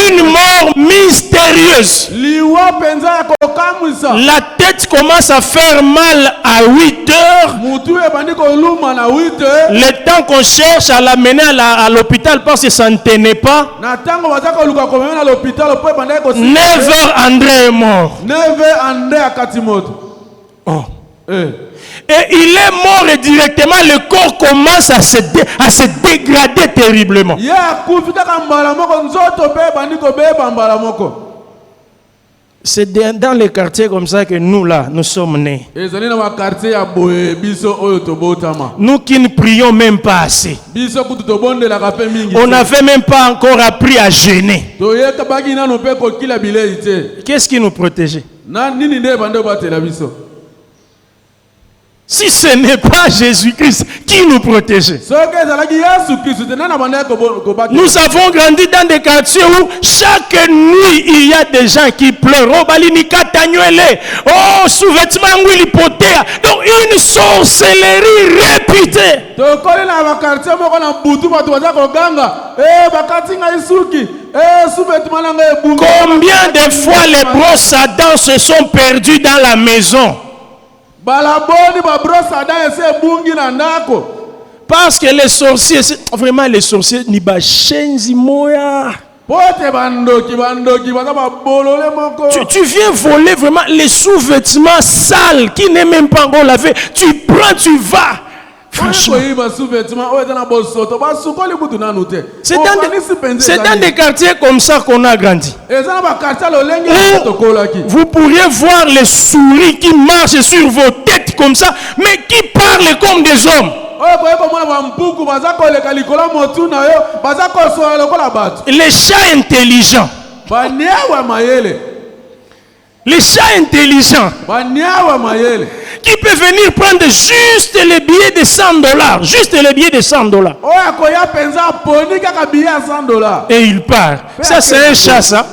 Une mort mystérieuse. La tête commence à faire mal à 8 heures. Le temps qu'on cherche à l'amener à l'hôpital parce que ça ne tenait pas. 9 heures, André est mort. Oh. Et il est mort et directement le corps commence à se dégrader terriblement. C'est dans les quartiers comme ça que nous là, nous sommes nés. Nous qui ne prions même pas assez. On n'avait même pas encore appris à jeûner. Qu'est-ce qui nous protégeait? Si ce n'est pas Jésus-Christ qui nous protégeait. Nous avons grandi dans des quartiers où chaque nuit il y a des gens qui pleurent. Oh, sous-vêtements, donc une sorcellerie réputée. Combien de fois les brosses à dents se sont perdues dans la maison? Parce que les sorciers, vraiment les sorciers, ni ba shenzi moya. Tu viens voler vraiment les sous-vêtements sales qui n'est même pas encore lavé. Tu prends, tu vas. Franchement. C'est dans des quartiers comme ça qu'on a grandi. Vous pourriez voir les souris qui marchent sur vos têtes comme ça, mais qui parlent comme des hommes. Les chats intelligents. Les chats intelligents qui peuvent venir prendre juste les billets de $100. Juste les billets de $100. Et il part. Ça, c'est un chat, ça.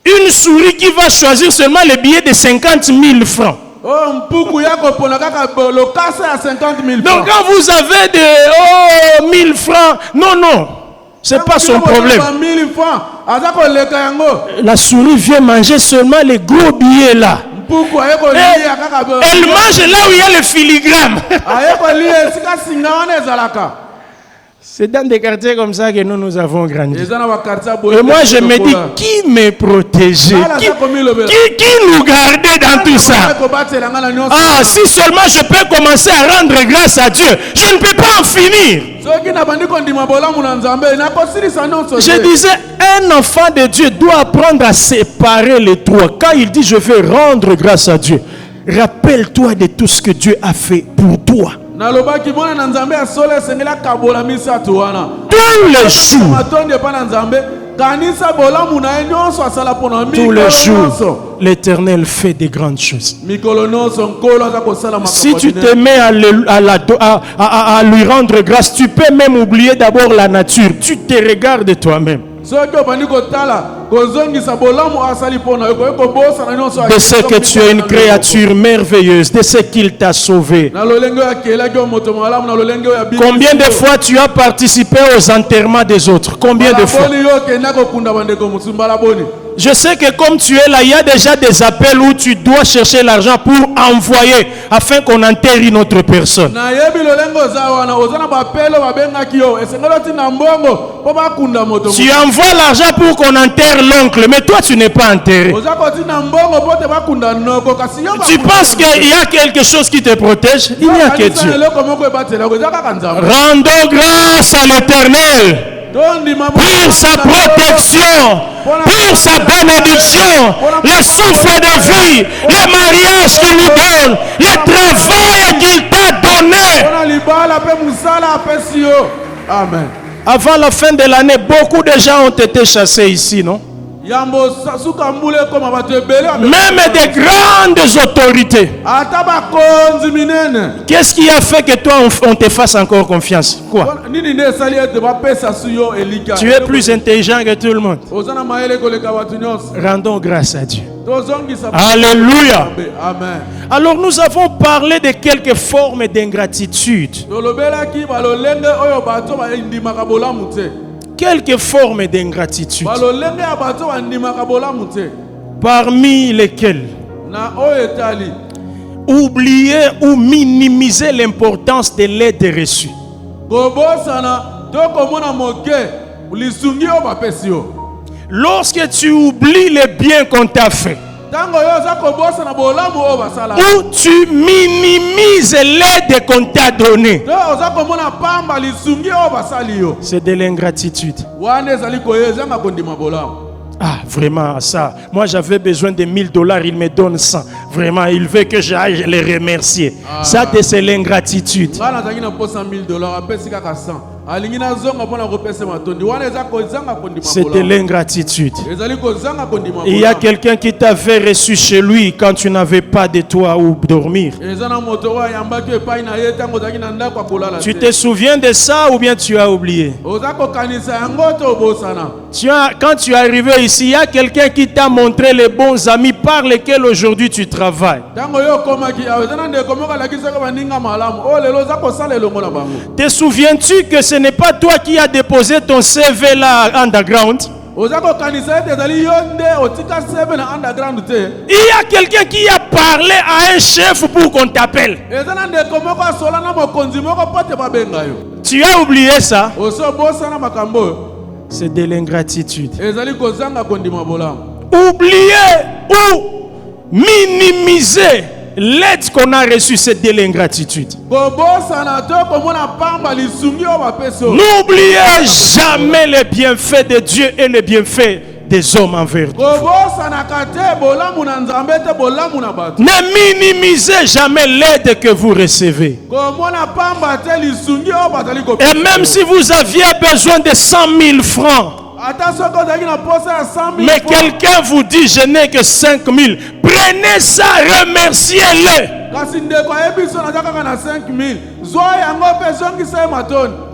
Une souris qui va choisir seulement les billets de 50 000 francs. Donc quand vous avez de 1000 francs, non. C'est pas son problème. La souris vient manger seulement les gros billets là. Elle mange là où il y a le filigrane. C'est dans des quartiers comme ça que nous avons grandi. Et moi je me dis, qui me protégeait? Qui nous gardait dans tout ça? Ah, si seulement je peux commencer à rendre grâce à Dieu, je ne peux pas en finir. Je disais, un enfant de Dieu doit apprendre à séparer les trois. Quand il dit je vais rendre grâce à Dieu, rappelle-toi de tout ce que Dieu a fait pour toi. Tous les jours, l'Éternel fait des grandes choses. Si tu te mets à lui rendre grâce, tu peux même oublier d'abord la nature. Tu te regardes toi-même. De ce que tu es une créature merveilleuse, de ce qu'il t'a sauvé. Combien de fois tu as participé aux enterrements des autres? Combien de fois? Je sais que comme tu es là, il y a déjà des appels où tu dois chercher l'argent pour envoyer afin qu'on enterre une autre personne. Tu envoies l'argent pour qu'on enterre l'oncle, mais toi tu n'es pas enterré. Tu penses qu'il y a quelque chose qui te protège? Il n'y a que Dieu. Rendons grâce à l'Éternel pour sa protection, pour sa bénédiction, le souffle de vie, le mariage qu'il nous donne, le travail qu'il t'a donné. Amen. Avant la fin de l'année, beaucoup de gens ont été chassés ici, non? Même des grandes autorités. Qu'est-ce qui a fait que toi on te fasse encore confiance? Quoi? Tu es plus intelligent que tout le monde. Rendons grâce à Dieu. Alléluia. Amen. Alors nous avons parlé de quelques formes d'ingratitude. Quelques formes d'ingratitude. Parmi lesquelles oublier ou minimiser l'importance de l'aide reçue. Lorsque tu oublies les biens qu'on t'a fait, ou tu minimises l'aide qu'on t'a donnée, c'est de l'ingratitude. Ah, vraiment, ça. Moi, j'avais besoin de $1000, il me donne 100. Vraiment, il veut que j'aille les remercier. Ça, c'est l'ingratitude. C'est de l'ingratitude. Il y a quelqu'un qui t'avait reçu chez lui quand tu n'avais pas de toit où dormir. Tu te souviens de ça ou bien tu as oublié? Quand tu es arrivé ici, il y a quelqu'un qui t'a montré les bons amis par lesquels aujourd'hui tu travailles. Te souviens-tu que ce n'est pas toi qui as déposé ton CV là underground? Il y a quelqu'un qui a parlé à un chef pour qu'on t'appelle. Tu as oublié ça? C'est de l'ingratitude. Oublier ou minimiser l'aide qu'on a reçue, c'est de l'ingratitude. N'oubliez jamais les bienfaits de Dieu et les bienfaits des hommes envers vous. Ne minimisez jamais l'aide que vous recevez. Et même si vous aviez besoin de 100 000 francs, mais quelqu'un vous dit je n'ai que 5 000, prenez ça, remerciez-le.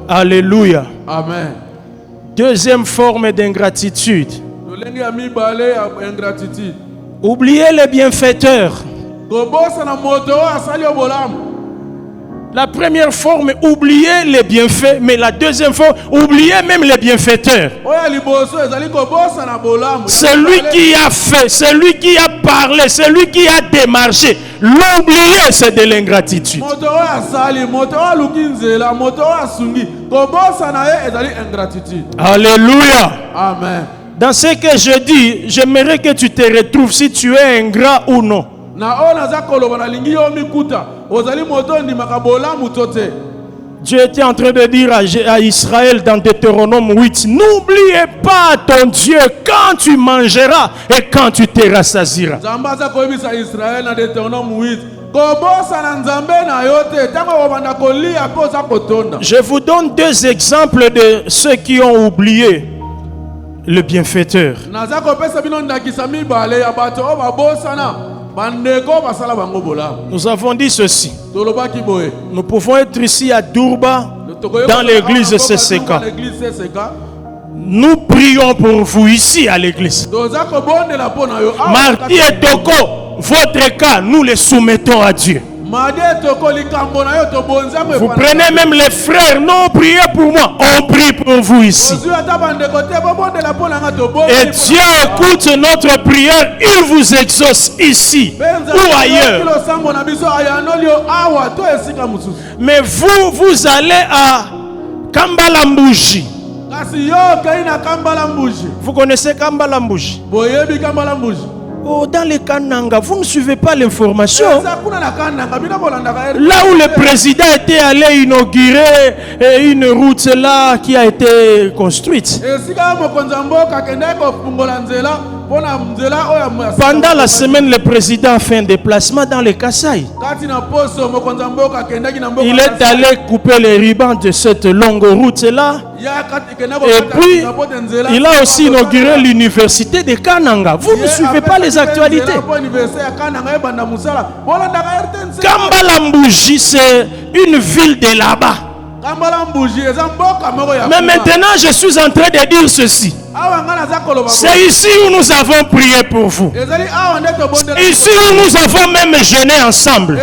Alléluia. Amen. Deuxième forme d'ingratitude. Oubliez les bienfaiteurs. La première forme, oubliez les bienfaits, mais la deuxième forme, oubliez même les bienfaiteurs. Celui qui a fait, celui qui a parlé, celui qui a démarché, l'oublier, c'est de l'ingratitude. Alléluia. Amen. Dans ce que je dis, j'aimerais que tu te retrouves si tu es ingrat ou non. Dieu était en train de dire à Israël dans Deutéronome 8, n'oubliez pas ton Dieu quand tu mangeras et quand tu te rassasieras. Je vous donne deux exemples de ceux qui ont oublié le bienfaiteur. Nous avons dit ceci. Nous pouvons être ici à Durba, dans l'église CCK. Nous prions pour vous ici à l'église. Marty et Toko, votre cas, nous les soumettons à Dieu. Vous prenez même les frères, non, priez pour moi. On prie pour vous ici. Et Dieu écoute notre prière, il vous exauce ici ou ailleurs. Mais vous allez à Kambalambuji. Vous connaissez Kambalambuji? Oh, dans les Kananga, vous ne suivez pas l'information. Là où le président était allé inaugurer une route là qui a été construite. Pendant la semaine, le président a fait un déplacement dans les Kasaï. Il est allé couper les rubans de cette longue route-là. Et puis, il a aussi inauguré l'université de Kananga. Vous ne suivez pas les actualités. Kambalambouji, c'est une ville de là-bas. Mais maintenant, je suis en train de dire ceci. C'est ici où nous avons prié pour vous. Ici où nous avons même jeûné ensemble.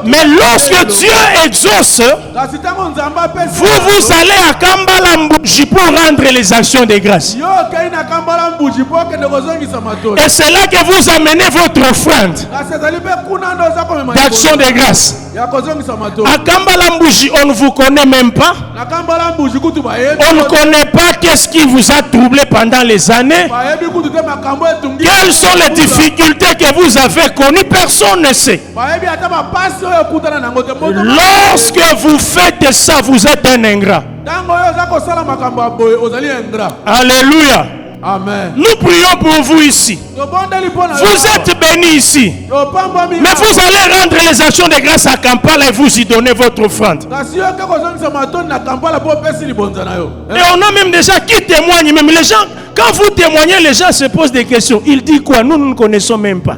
Mais lorsque Dieu exauce, vous allez à Kambalambouji pour rendre les actions de grâce. Et c'est là que vous amenez votre offrande d'action de grâce. À Kambalambouji, on ne vous connaît même pas. On ne connaît pas qu'est-ce qui vous a troublé pendant les années. Quelles sont les difficultés que vous avez connues? Personne ne sait. Lorsque vous faites ça, vous êtes un ingrat. Alléluia. Amen. Nous prions pour vous ici. Vous êtes bénis ici. Mais vous allez rendre les actions de grâce à Kampala et vous y donnez votre offrande. Et on a même des gens qui témoignent. Même les gens, quand vous témoignez, les gens se posent des questions. Ils disent quoi? Nous ne connaissons même pas.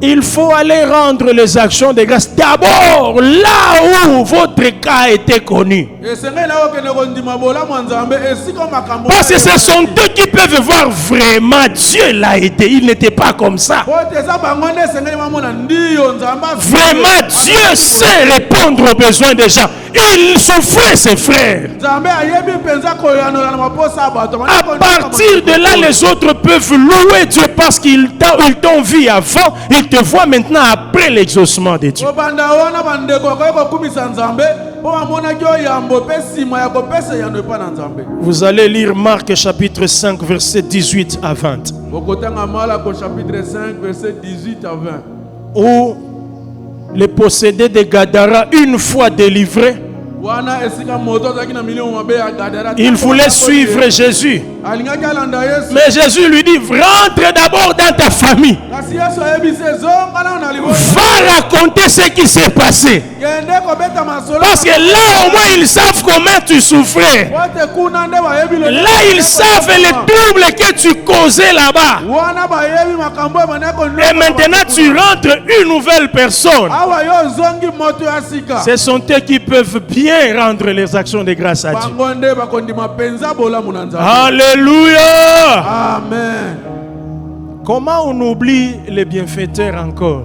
Il faut aller rendre les actions de grâce d'abord là où votre cas a été connu. Parce que ce sont eux qui peuvent voir vraiment Dieu l'a été. Il n'était pas comme ça. Vraiment Dieu sait répondre aux besoins des gens. Il souffrait ses frères. À partir de là, les autres peuvent louer Dieu parce qu'ils t'ont vu avant. Ils te voient maintenant après l'exaucement de Dieu. Vous allez lire Marc chapitre 5 verset 18 à 20. Où les possédés de Gadara, une fois délivrés, il voulait suivre Jésus. Mais Jésus lui dit, rentre d'abord dans ta famille. Va raconter ce qui s'est passé. Parce que là au moins ils savent comment tu souffrais. Là ils savent les troubles que tu causais là-bas. Et maintenant tu rentres une nouvelle personne. Ce sont eux qui peuvent bien rendre les actions de grâce à Dieu. Alléluia. Amen. Comment on oublie les bienfaiteurs encore?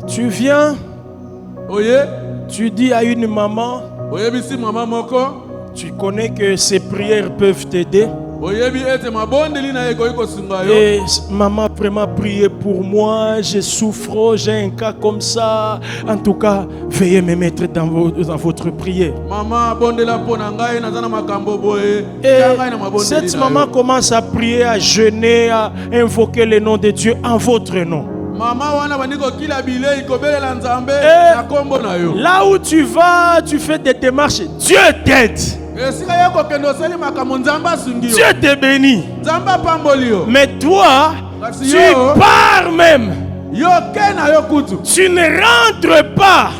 Tu viens, tu dis à une maman, tu connais que ces prières peuvent t'aider. Et maman, vraiment priez pour moi, je souffre, j'ai un cas comme ça. En tout cas, veuillez me mettre dans votre prière. Et cette maman commence à prier, à jeûner, à invoquer le nom de Dieu en votre nom. Et là où tu vas, tu fais des démarches, Dieu t'aide. Dieu te bénit. Mais toi, tu pars même. Tu ne rentres pas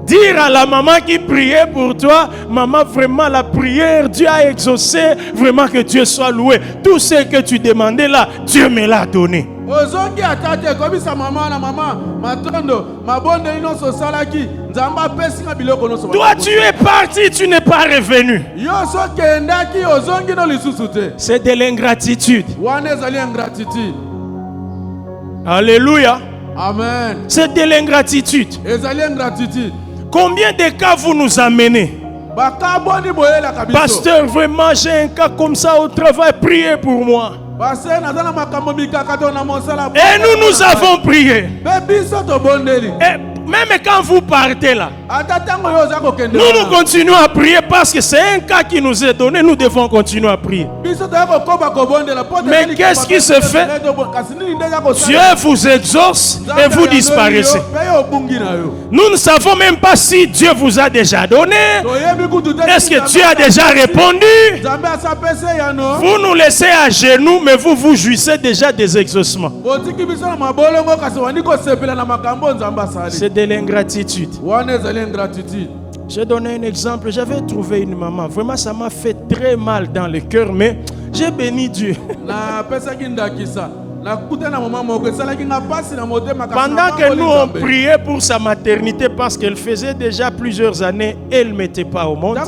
dire à la maman qui priait pour toi, maman, vraiment la prière, Dieu a exaucé, vraiment que Dieu soit loué. Tout ce que tu demandais là, Dieu me l'a donné. Toi, tu es parti, tu n'es pas revenu. C'est de l'ingratitude. Alléluia. Amen. C'est de l'ingratitude. Combien de cas vous nous amenez? Pasteur, vraiment j'ai un cas comme ça au travail, priez pour moi. Et nous avons prié. Et même quand vous partez là, nous continuons à prier parce que c'est un cas qui nous est donné. Nous devons continuer à prier. Mais qu'est-ce qui se fait? Dieu vous exauce et vous disparaissez. Nous ne savons même pas si Dieu vous a déjà donné. Est-ce que Dieu a déjà répondu? Vous nous laissez à genoux, mais vous vous jouissez déjà des exaucements. C'est de l'ingratitude. J'ai donné un exemple. J'avais trouvé une maman. Vraiment, ça m'a fait très mal dans le cœur, mais j'ai béni Dieu. Pendant que nous on priait pour sa maternité, parce qu'elle faisait déjà plusieurs années, elle ne mettait pas au monde.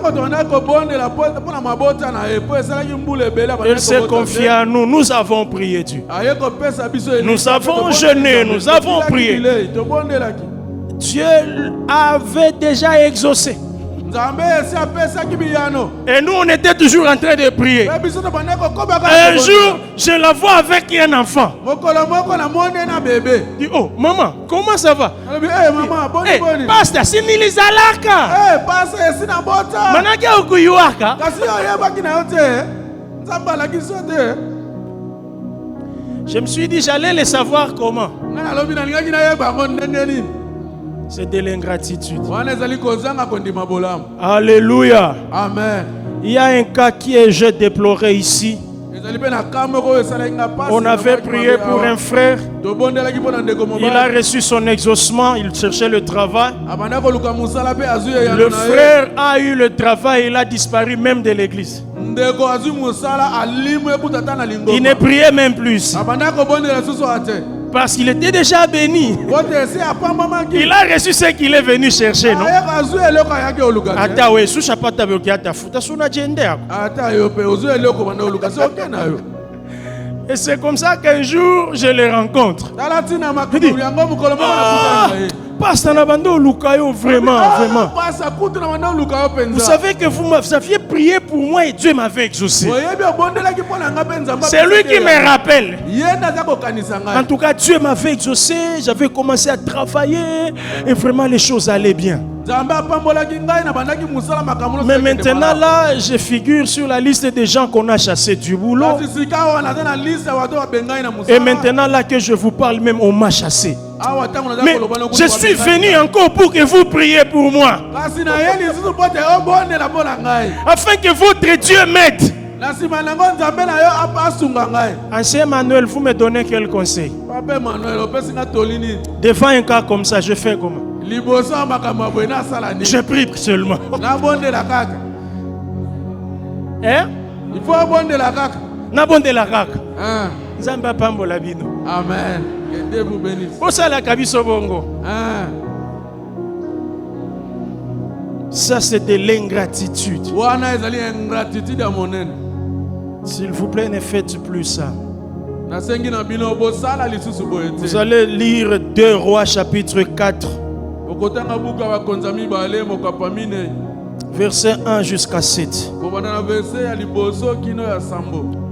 Elle s'est confiée à nous. Nous avons prié Dieu. Nous avons jeûné, nous avons prié. Dieu avait déjà exaucé. Et nous, on était toujours en train de prier. Un jour, je la vois avec un enfant. Je dis, oh, maman, comment ça va? Hey, pasteur, c'est Nilizalaka. Manakia ukuyuaka. Je me suis dit, j'allais le savoir comment. C'est de l'ingratitude. Alléluia. Amen. Il y a un cas j'ai déploré ici. On avait prié pour un frère. Il a reçu son exaucement. Il cherchait le travail. Le frère a eu le travail. Il a disparu même de l'église. Il ne priait même plus. Parce qu'il était déjà béni. Il a reçu ce qu'il est venu chercher, non? Et c'est comme ça qu'un jour je le rencontre. Il dit, Pasteur Nabando Lukayo, vraiment. Vous savez que vous aviez prié pour moi et Dieu m'avait exaucé. C'est lui qui me rappelle. En tout cas, Dieu m'avait exaucé. J'avais commencé à travailler et vraiment les choses allaient bien. Mais maintenant là, je figure sur la liste des gens qu'on a chassés du boulot. Et maintenant là que je vous parle, même on m'a chassé. Mais je suis venu encore pour que vous priez pour moi. Afin que votre Dieu m'aide. Ancien Emmanuel, vous me donnez quel conseil? Devant un cas comme ça, je fais comment? Je prie seulement. Hein? Il faut abonder la caca. N'abonder la caca. Zamba pambola bino. Amen. Que Dieu vous bénisse. Osala kabiso bongo. Ça c'est de l'ingratitude. S'il vous plaît, ne faites plus ça. Vous allez lire 2 Rois chapitre 4. Verset 1 jusqu'à 7.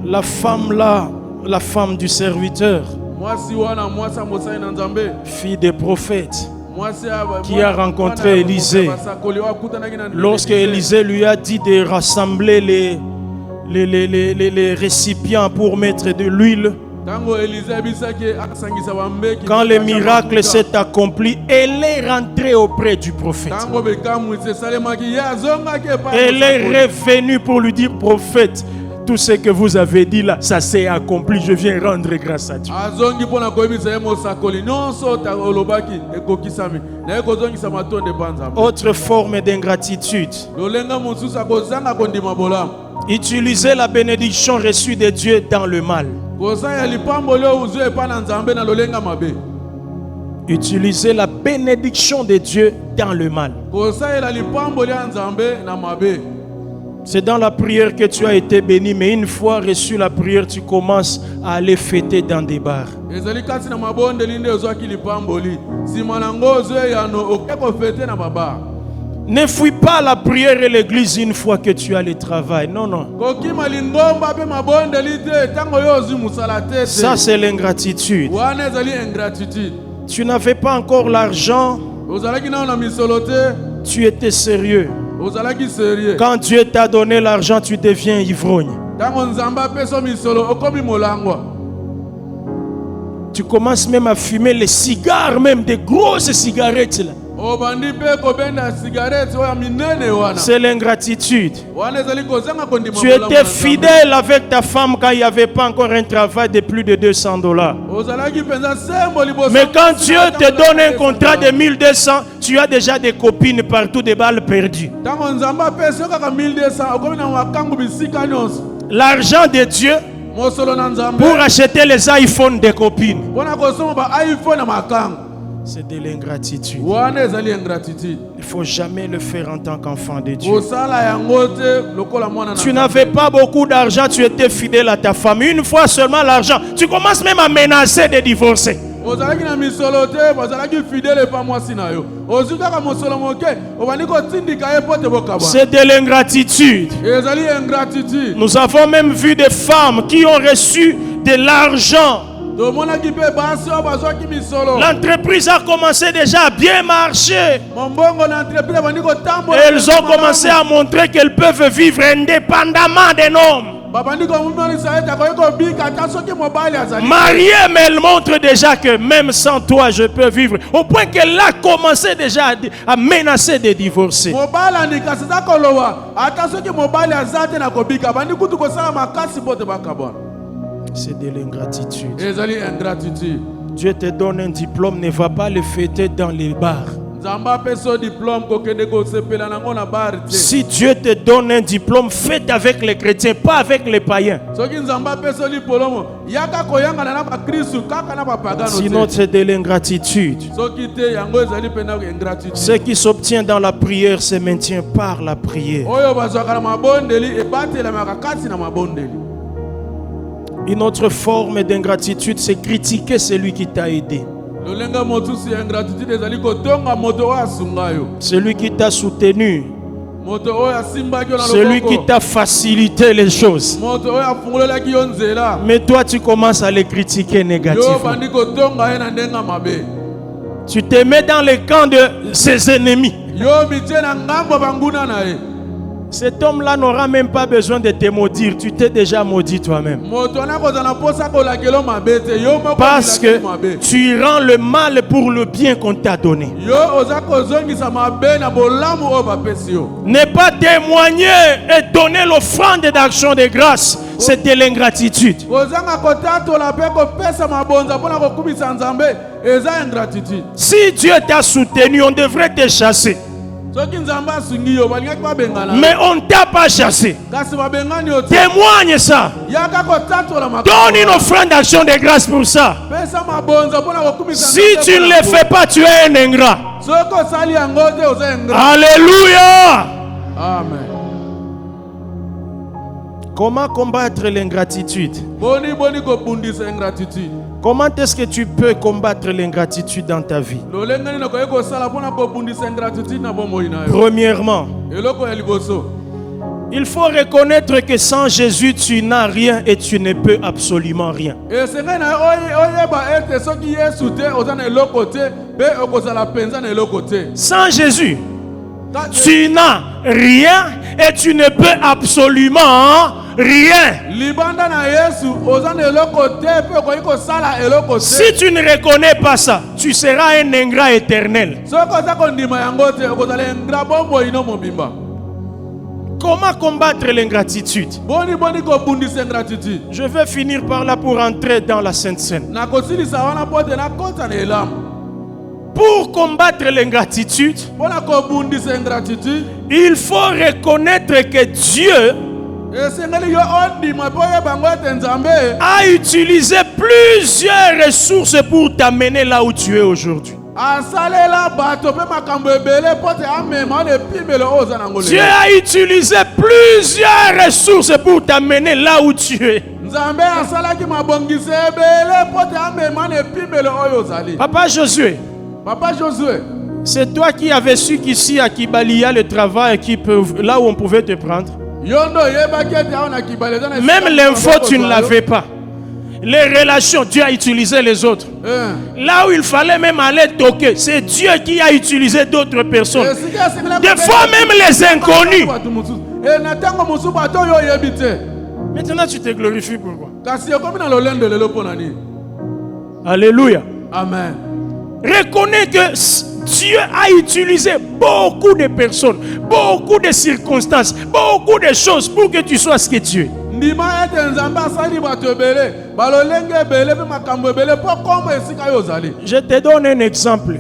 La femme là, la femme du serviteur, fille des prophètes, qui a rencontré Élisée. Lorsque Élisée lui a dit de rassembler les récipients pour mettre de l'huile, quand le miracle s'est accompli, elle est rentrée auprès du prophète. Elle est revenue pour lui dire, prophète, tout ce que vous avez dit là, ça s'est accompli. Je viens rendre grâce à Dieu. Autre forme d'ingratitude. Utiliser la bénédiction reçue de Dieu dans le mal. Utiliser la bénédiction de Dieu dans le mal. C'est dans la prière que tu as été béni, mais une fois reçu la prière, tu commences à aller fêter dans des bars. Ne fuis pas la prière et l'église une fois que tu as le travail. Non, non. Ça, c'est l'ingratitude. Tu n'avais pas encore l'argent. Tu étais sérieux. Quand Dieu t'a donné l'argent, tu deviens ivrogne. Tu commences même à fumer les cigares, même des grosses cigarettes là. C'est l'ingratitude. Tu étais fidèle avec ta femme quand il n'y avait pas encore un travail de plus de $200. Mais quand Dieu te donne un contrat de 1200, tu as déjà des copines partout, des balles perdues. L'argent de Dieu pour acheter les iPhones des copines. C'est de l'ingratitude. Il ne faut jamais le faire en tant qu'enfant de Dieu. Tu n'avais pas beaucoup d'argent, tu étais fidèle à ta femme. Une fois seulement l'argent, tu commences même à menacer de divorcer. C'est de l'ingratitude. Nous avons même vu des femmes qui ont reçu de l'argent. L'entreprise a commencé déjà à bien marcher. Elles ont commencé à montrer qu'elles peuvent vivre indépendamment d'un homme. Mariée, mais elle montre déjà que même sans toi, je peux vivre. Au point qu'elle a commencé déjà à menacer de divorcer. C'est de l'ingratitude. Dieu te donne un diplôme, ne va pas le fêter dans les bars. Si Dieu te donne un diplôme, fête avec les chrétiens, pas avec les païens. Sinon, c'est de l'ingratitude. Ce qui s'obtient dans la prière se maintient par la prière. Une autre forme d'ingratitude, c'est critiquer celui qui t'a aidé. Celui qui t'a soutenu. Celui qui t'a facilité les choses. Mais toi, tu commences à les critiquer négativement. Tu te mets dans le camp de ses ennemis. Cet homme-là n'aura même pas besoin de te maudire. Tu t'es déjà maudit toi-même. Parce que tu rends le mal pour le bien qu'on t'a donné. Ne pas témoigner et donner l'offrande d'action de grâce, c'est de l'ingratitude. Si Dieu t'a soutenu, on devrait te chasser. Mais on ne t'a pas chassé. Témoigne ça. Donne une offrande d'action de grâce pour ça. Si tu ne le fais pas, tu es un ingrat. Alléluia. Amen. Comment combattre l'ingratitude? Comment est-ce que tu peux combattre l'ingratitude dans ta vie? Premièrement, il faut reconnaître que sans Jésus, tu n'as rien et tu ne peux absolument rien. Sans Jésus, tu n'as rien et tu ne peux absolument rien. Si tu ne reconnais pas ça, tu seras un ingrat éternel. Comment combattre l'ingratitude? Je vais finir par là pour entrer dans la Sainte Seine. Pour combattre l'ingratitude, il faut reconnaître que Dieu a utilisé plusieurs ressources pour t'amener là où tu es aujourd'hui. Dieu a utilisé plusieurs ressources pour t'amener là où tu es. Papa Josué, c'est toi qui avais su qu'ici à Kibali, il y a le travail là où on pouvait te prendre. Même l'info, tu ne l'avais pas. Les relations, Dieu a utilisé les autres. Là où il fallait même aller toquer, c'est Dieu qui a utilisé d'autres personnes. Des fois même les inconnus. Maintenant tu te glorifies pourquoi? Alléluia. Amen. Reconnais que Dieu a utilisé beaucoup de personnes, beaucoup de circonstances, beaucoup de choses pour que tu sois ce que tu es. Je te donne un exemple.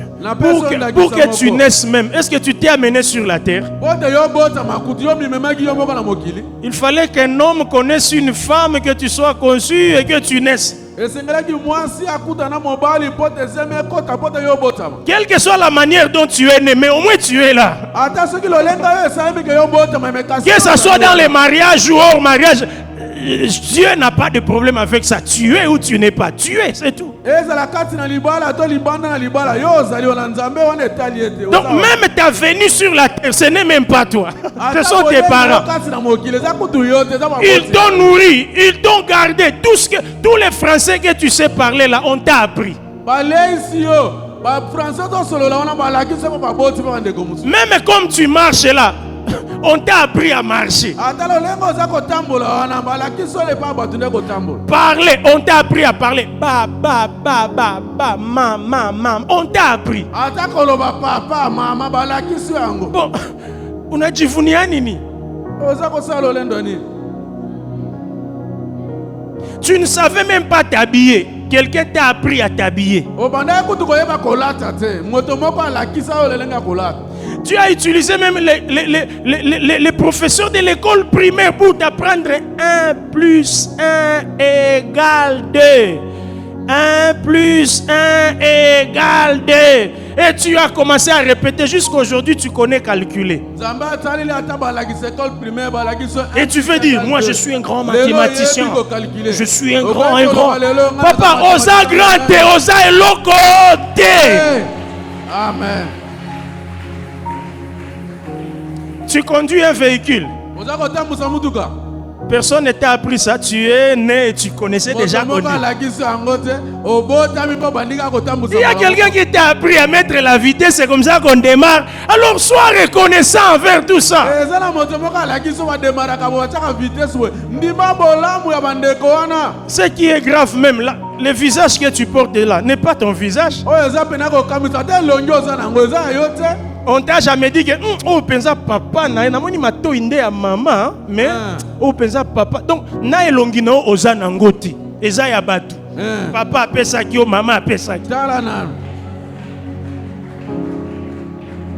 Pour que tu naisses même, est-ce que tu t'es amené sur la terre? Il fallait qu'un homme connaisse une femme, que tu sois conçu et que tu naisses. Quelle que soit la manière dont tu es né, mais au moins tu es là. Que ce soit dans les mariages ou hors mariage, Dieu n'a pas de problème avec ça. Tu es ou tu n'es pas. Tu es, c'est tout. Donc même ta venue sur la terre, ce n'est même pas toi. Ce sont tes parents. Ils t'ont nourri, ils t'ont gardé. Tous les Français que tu sais parler là, on t'a appris. Même comme tu marches là, on t'a appris à marcher. Parler, on t'a appris à parler. Ba, mam. On t'a appris. Bon, on a dit nini. Tu ne savais même pas t'habiller. Quelqu'un t'a appris à t'habiller. Tu as utilisé même les professeurs de l'école primaire pour t'apprendre 1 plus 1 égale 2. 1 plus 1 égale 2. Et tu as commencé à répéter jusqu'aujourd'hui, tu connais calculer. Et tu veux dire, moi je suis un grand mathématicien. Je suis un grand. Papa, osa grande, osa elokote. Amen. Tu conduis un véhicule. Personne ne t'a appris ça. Tu es né et tu connaissais déjà conduire. Il y a quelqu'un qui t'a appris à mettre la vitesse, c'est comme ça qu'on démarre. Alors sois reconnaissant envers tout ça. Ce qui est grave même là, le visage que tu portes là n'est pas ton visage. On t'a jamais dit que oh pensa papa na moni mato inde ya maman mais oh pensa papa donc na elongino ozana ngoti eza ya batu papa apesa ki o maman apesa ki.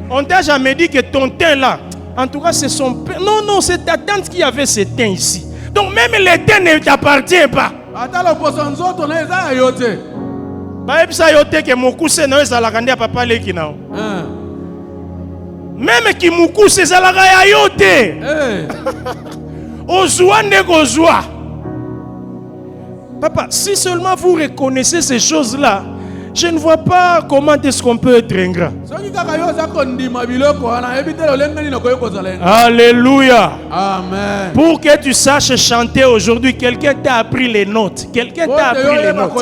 On t'a jamais dit que ton teint là, en tout cas c'est son père. Non, c'est ta tante qui avait ce teint ici. Donc même le teint ne t'appartient pas. Ba epsa yote ke mokuse na ezala kandia papa leki nao. Même qui mukuse ezalaka ya yote. Ozwa ndeko ozwa. Papa, si seulement vous reconnaissez ces choses-là, je ne vois pas comment est-ce qu'on peut être ingrat. Alléluia. Amen. Pour que tu saches chanter aujourd'hui, quelqu'un t'a appris les notes. Quelqu'un t'a appris les notes.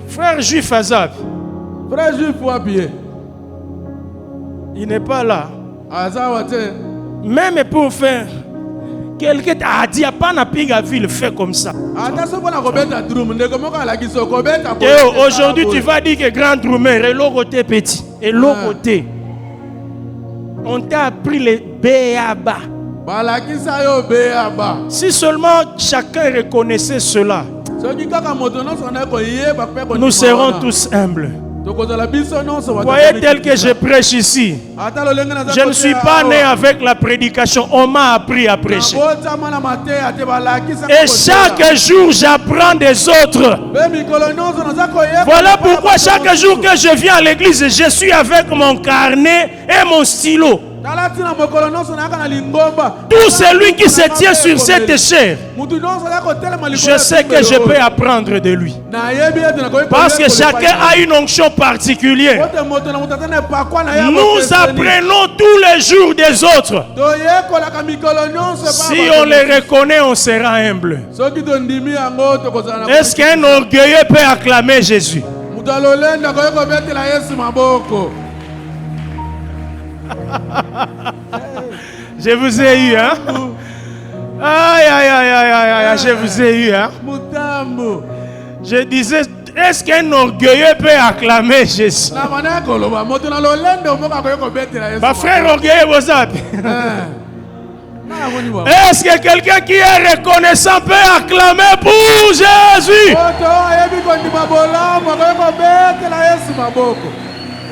Frère Juif Azab. Frère Juif Wabié. Il n'est pas là. Même pour faire... Quelqu'un t'a dit, pas na piga ville fait comme ça. Aujourd'hui, tu vas dire que grand drummer et l'autre côté petit. Et l'autre côté. On t'a appris les béaba. Si seulement chacun reconnaissait cela, nous serons tous humbles. Voyez tel que je prêche ici. Je ne suis pas né avec la prédication. On m'a appris à prêcher. Et chaque jour, j'apprends des autres. Voilà pourquoi chaque jour que je viens à l'église, je suis avec mon carnet et mon stylo. Tout celui qui se tient sur cette chair, je sais que je peux apprendre de lui. Parce que chacun a une onction particulière. Nous apprenons tous les jours des autres. Si on les reconnaît, on sera humble. Est-ce qu'un orgueilleux peut acclamer Jésus? Je vous ai eu, hein? Aïe, aïe, aïe, aïe, aïe, aïe, je vous ai eu, hein? Je disais, est-ce qu'un orgueilleux peut acclamer Jésus? Ma frère orgueilleux, vous êtes. Est-ce que quelqu'un qui est reconnaissant peut acclamer pour Jésus?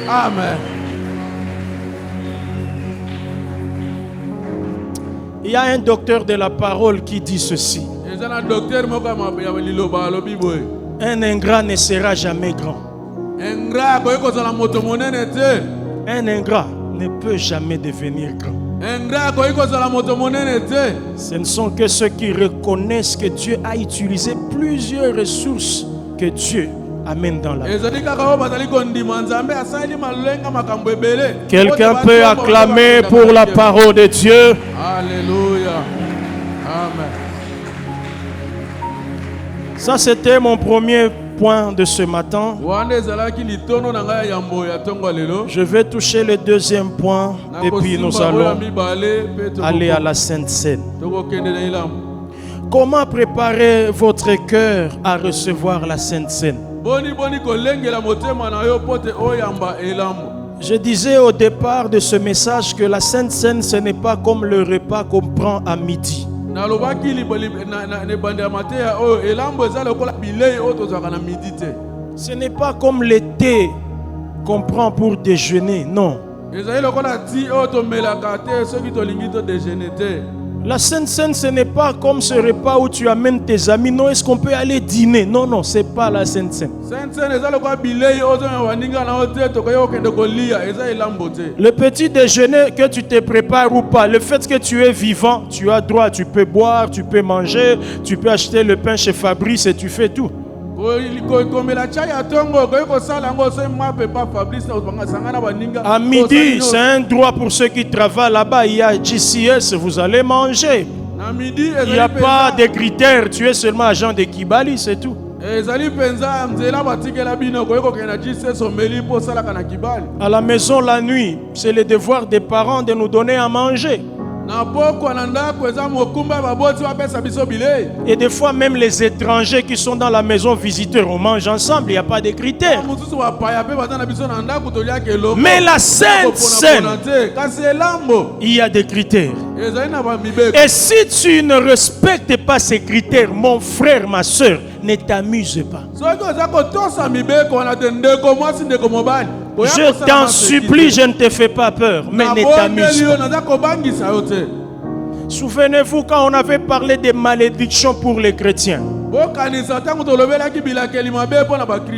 Amen. Il y a un docteur de la parole qui dit ceci. Un ingrat ne sera jamais grand. Un ingrat ne peut jamais devenir grand. Ce ne sont que ceux qui reconnaissent que Dieu a utilisé plusieurs ressources que Dieu amène dans la vie. Quelqu'un peut acclamer pour la parole de Dieu. Alléluia. Amen. Ça, c'était mon premier point de ce matin. Je vais toucher le deuxième point et puis nous allons aller à la Sainte Seine. Comment préparer votre cœur à recevoir la Sainte Seine? Je disais au départ de ce message que la Sainte Seine, ce n'est pas comme le repas qu'on prend à midi. Ce n'est pas comme le thé qu'on prend pour déjeuner, non. La Sainte Seine, ce n'est pas comme ce repas où tu amènes tes amis. Non, est-ce qu'on peut aller dîner? Non, non, ce n'est pas la Sainte Seine. Le petit déjeuner que tu te prépares ou pas, le fait que tu es vivant, tu as droit, tu peux boire, tu peux manger, tu peux acheter le pain chez Fabrice et tu fais tout. À midi, c'est un droit pour ceux qui travaillent là-bas. Il y a JCS, vous allez manger. Il n'y a pas de critères, tu es seulement agent de Kibali, c'est tout. À la maison la nuit, c'est le devoir des parents de nous donner à manger. Et des fois même les étrangers qui sont dans la maison visiteurs, on mange ensemble, il n'y a pas de critères. Mais la Sainte Seine, il y a des critères. Et si tu ne respectes pas ces critères, mon frère, ma soeur, ne t'amuse pas. Je t'en supplie, je ne te fais pas peur, mais ne t'amuse pas. Souvenez-vous quand on avait parlé des malédictions pour les chrétiens.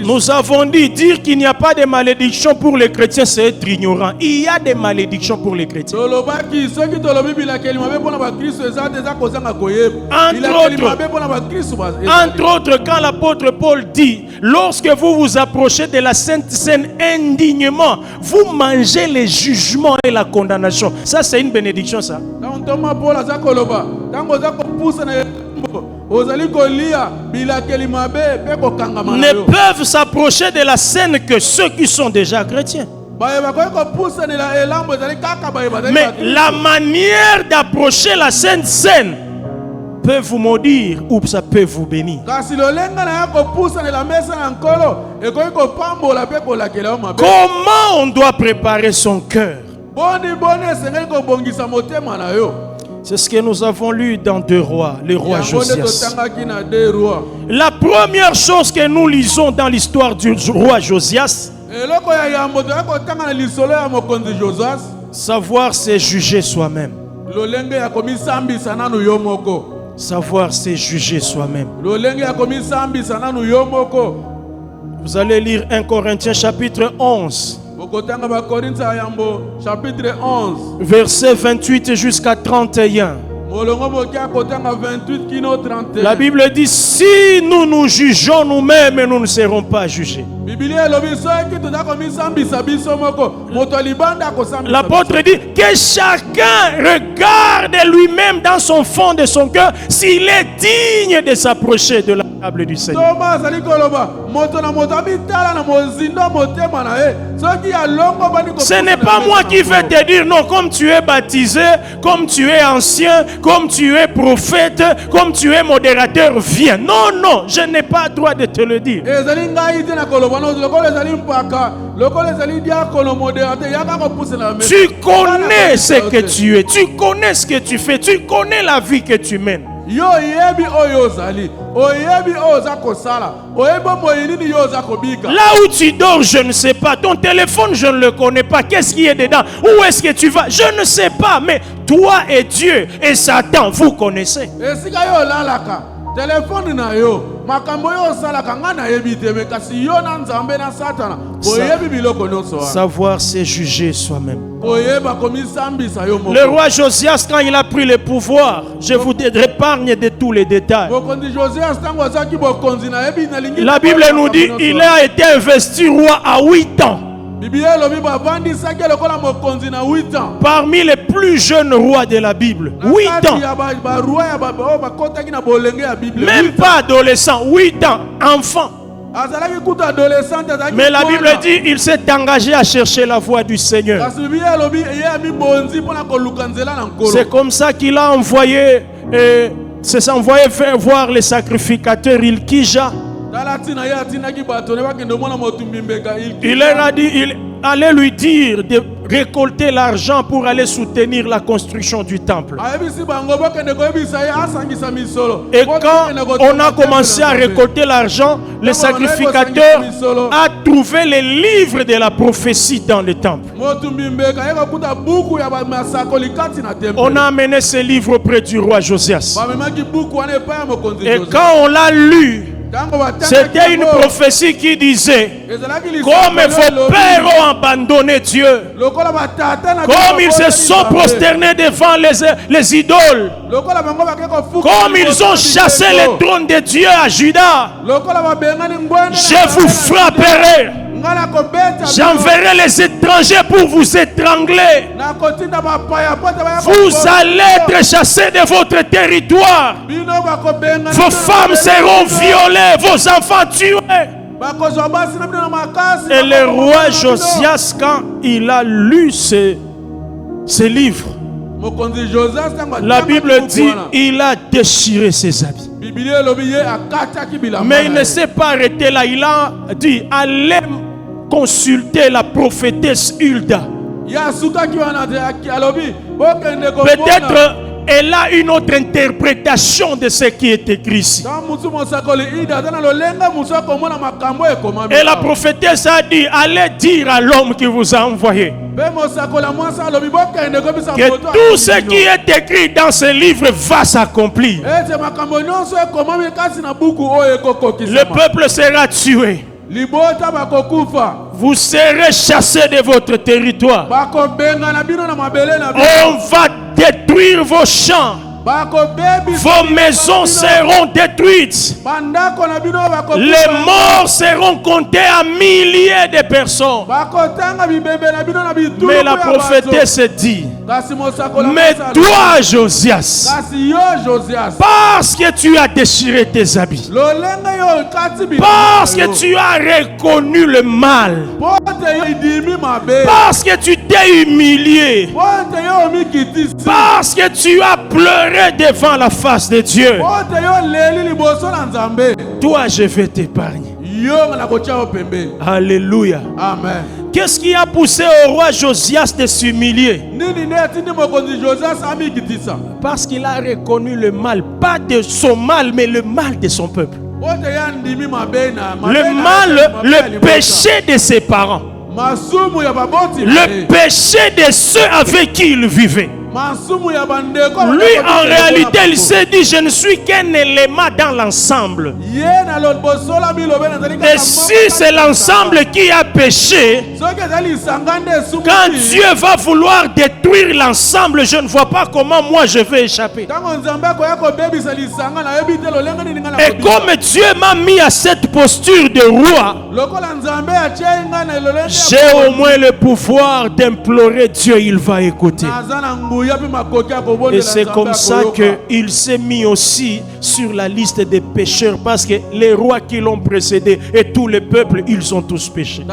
Nous avons dit, dire qu'il n'y a pas de malédiction pour les chrétiens, c'est être ignorant. Il y a des malédictions pour les chrétiens. Entre autres, quand l'apôtre Paul dit, lorsque vous vous approchez de la Sainte Seine indignement, vous mangez les jugements et la condamnation. Ça, c'est une bénédiction, ça. Ne peuvent s'approcher de la scène que ceux qui sont déjà chrétiens. Mais la manière d'approcher la Sainte Seine peut vous maudire ou ça peut vous bénir. Comment on doit préparer son cœur? C'est ce que nous avons lu dans 2 Rois, le roi Josias. La première chose que nous lisons dans l'histoire du roi Josias, savoir c'est juger soi-même. Savoir c'est juger soi-même. Vous allez lire 1 Corinthiens chapitre 11. chapitre 11. Verset 28 jusqu'à 31. La Bible dit, si nous nous jugeons nous-mêmes, nous ne serons pas jugés. L'apôtre dit que chacun regarde lui-même dans son fond de son cœur s'il est digne de s'approcher de la table du Seigneur. Ce n'est pas moi qui vais te dire non, comme tu es baptisé, comme tu es ancien, comme tu es prophète, comme tu es modérateur, viens. Non, non, je n'ai pas le droit de te le dire. Tu connais ce que tu es, tu connais ce que tu fais, tu connais la vie que tu mènes. Là où tu dors, je ne sais pas. Ton téléphone, je ne le connais pas. Qu'est-ce qui est dedans? Où est-ce que tu vas? Je ne sais pas. Mais toi et Dieu et Satan, vous connaissez. Savoir c'est juger soi-même. Le roi Josias, quand il a pris le pouvoir, je vous épargne de tous les détails. La Bible nous dit il a été investi roi à 8 ans. Parmi les plus jeunes rois de la Bible. 8 ans. Même pas adolescent, 8 ans, enfant. Mais la Bible dit il s'est engagé à chercher la voie du Seigneur. C'est comme ça qu'il a envoyé faire voir les sacrificateurs Ilkija. Il leur a dit, il allait lui dire de récolter l'argent pour aller soutenir la construction du temple. Et quand on a commencé à récolter l'argent, le sacrificateur a trouvé les livres de la prophétie dans le temple. On a amené ces livres auprès du roi Josias. Et quand on l'a lu, c'était une prophétie qui disait comme vos pères ont abandonné Dieu, comme ils se sont prosternés devant les idoles, comme ils ont chassé le trône de Dieu à Juda, je vous frapperai. J'enverrai les étrangers pour vous étrangler. Vous allez être chassés de votre territoire. Vos femmes seront violées, vos enfants tués. Et le roi Josias, quand il a lu ces livres, la Bible dit il a déchiré ses habits. Mais il ne s'est pas arrêté là. Il a dit allez consulter la prophétesse Hulda. Peut-être elle a une autre interprétation de ce qui est écrit ici. Et la prophétesse a dit allez dire à l'homme qui vous a envoyé que tout ce qui est écrit dans ce livre va s'accomplir. Le peuple sera tué. Vous serez chassés de votre territoire. On va détruire vos champs. Vos maisons seront détruites. Les morts seront comptés à milliers de personnes. Mais la prophétesse dit mais toi Josias, parce que tu as déchiré tes habits, parce que tu as reconnu le mal, parce que tu t'es humilié, parce que tu as pleuré devant la face de Dieu, toi je vais t'épargner. Alléluia. Amen. Qu'est-ce qui a poussé au roi Josias de s'humilier? Parce qu'il a reconnu le mal, pas de son mal, mais le mal de son peuple. Le mal, le péché de ses parents, le péché de ceux avec qui il vivait. Lui, en réalité, il s'est dit, je ne suis qu'un élément dans l'ensemble. Et si c'est l'ensemble qui a péché, quand Dieu va vouloir détruire l'ensemble, je ne vois pas comment moi je vais échapper. Et comme Dieu m'a mis à cette posture de roi, j'ai au moins le pouvoir d'implorer Dieu, il va écouter. Et c'est comme ça qu'il s'est mis aussi sur la liste des pécheurs, parce que les rois qui l'ont précédé et tous les peuples, ils ont tous péché.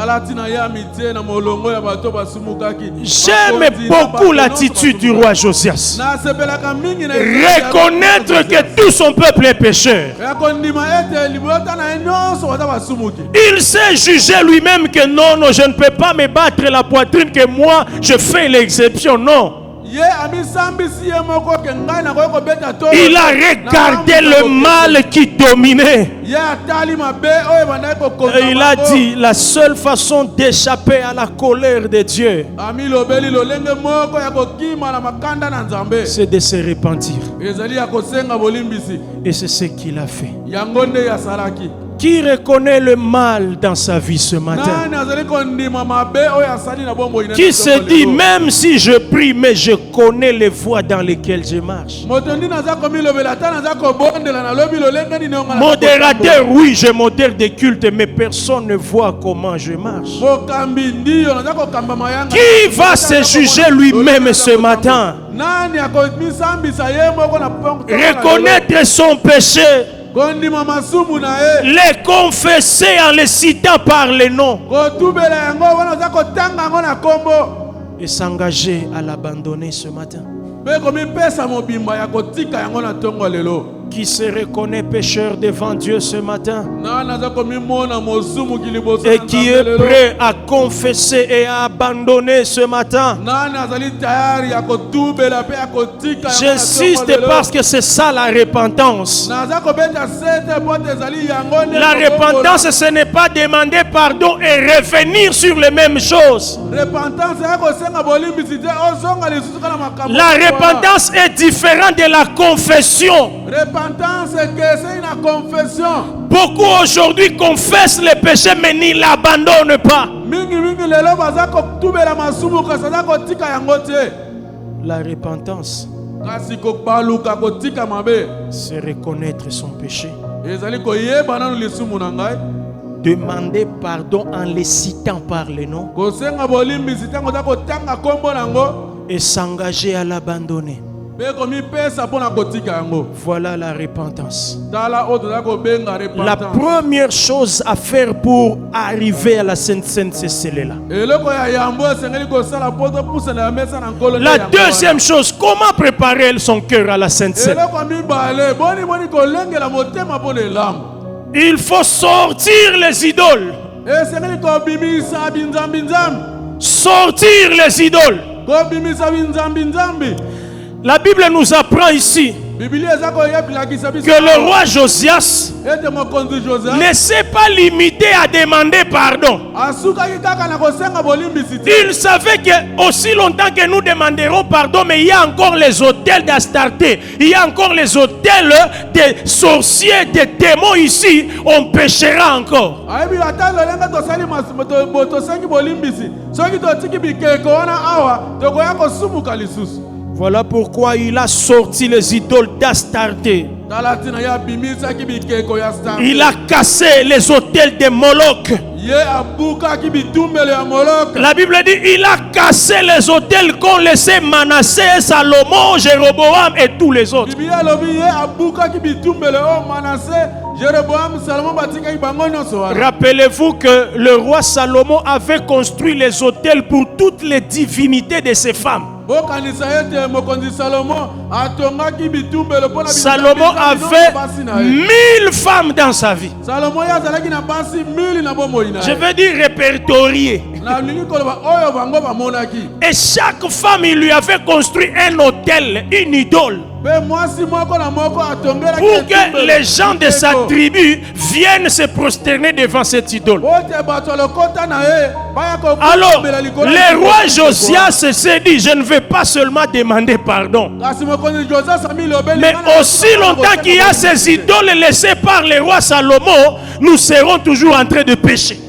J'aime beaucoup l'attitude du roi Josias. Reconnaître que tout son peuple est pécheur. Il sait juger lui-même que non, je ne peux pas me battre la poitrine, que moi je fais l'exception. Non. Il a regardé le mal qui dominait. Et il a dit, la seule façon d'échapper à la colère de Dieu, c'est de se repentir. Et c'est ce qu'il a fait. Qui reconnaît le mal dans sa vie ce matin? Qui se dit, même si je prie, mais je connais les voies dans lesquelles je marche? Modérateur, oui, je modère des cultes, mais personne ne voit comment je marche. Qui va se juger lui-même ce matin? Reconnaître son péché, les confesser en les citant par les noms, et s'engager à l'abandonner ce matin. Qui se reconnaît pécheur devant Dieu ce matin et qui est prêt à confesser et à abandonner ce matin? J'insiste parce que c'est ça la repentance. La repentance, ce n'est pas demander pardon et revenir sur les mêmes choses. La repentance est différente de la confession. Beaucoup aujourd'hui confessent les péchés mais n'y l'abandonnent pas. La repentance, c'est reconnaître son péché, demander pardon en les citant par les noms et s'engager à l'abandonner. Voilà la repentance. La première chose à faire pour arriver à la Sainte Seine, c'est celle-là. La deuxième chose, comment préparer son cœur à la Sainte Seine? Il faut sortir les idoles. Sortir les idoles. La Bible nous apprend ici que le roi Josias ne s'est pas limité à demander pardon. Il savait que aussi longtemps que nous demanderons pardon, mais il y a encore les autels d'Astarté, il y a encore les autels des sorciers, des démons ici, on péchera encore. Voilà pourquoi il a sorti les idoles d'Astarté. Il a cassé les autels de Moloch. La Bible dit il a cassé les autels qu'ont laissé Manassé, Salomon, Jéroboam et tous les autres. Rappelez-vous que le roi Salomon avait construit les autels pour toutes les divinités de ses femmes. Salomon avait 1000 femmes dans sa vie. Je veux dire répertoriées. Et chaque femme, il lui avait construit un hôtel, une idole, pour que les gens de sa tribu viennent se prosterner devant cette idole. Alors, le roi Josias s'est dit, je ne vais pas seulement demander pardon, mais aussi longtemps qu'il y a ces idoles laissées par le roi Salomon, nous serons toujours en train de pécher.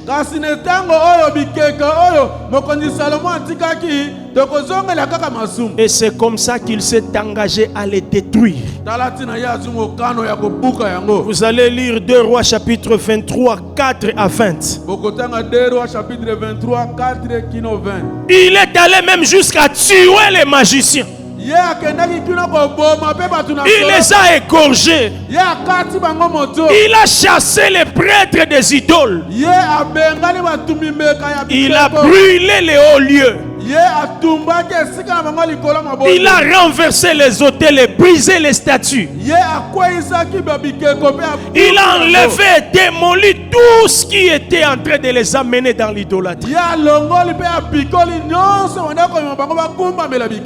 Et c'est comme ça qu'il s'est engagé à les détruire. Vous allez lire 2 Rois chapitre 23, 4 à 20. Il est allé même jusqu'à tuer les magiciens. Il les a égorgés. Il a chassé les prêtres des idoles. Il a brûlé les hauts lieux. Il a renversé les autels et brisé les statues. Il a enlevé et démoli tout ce qui était en train de les amener dans l'idolâtrie.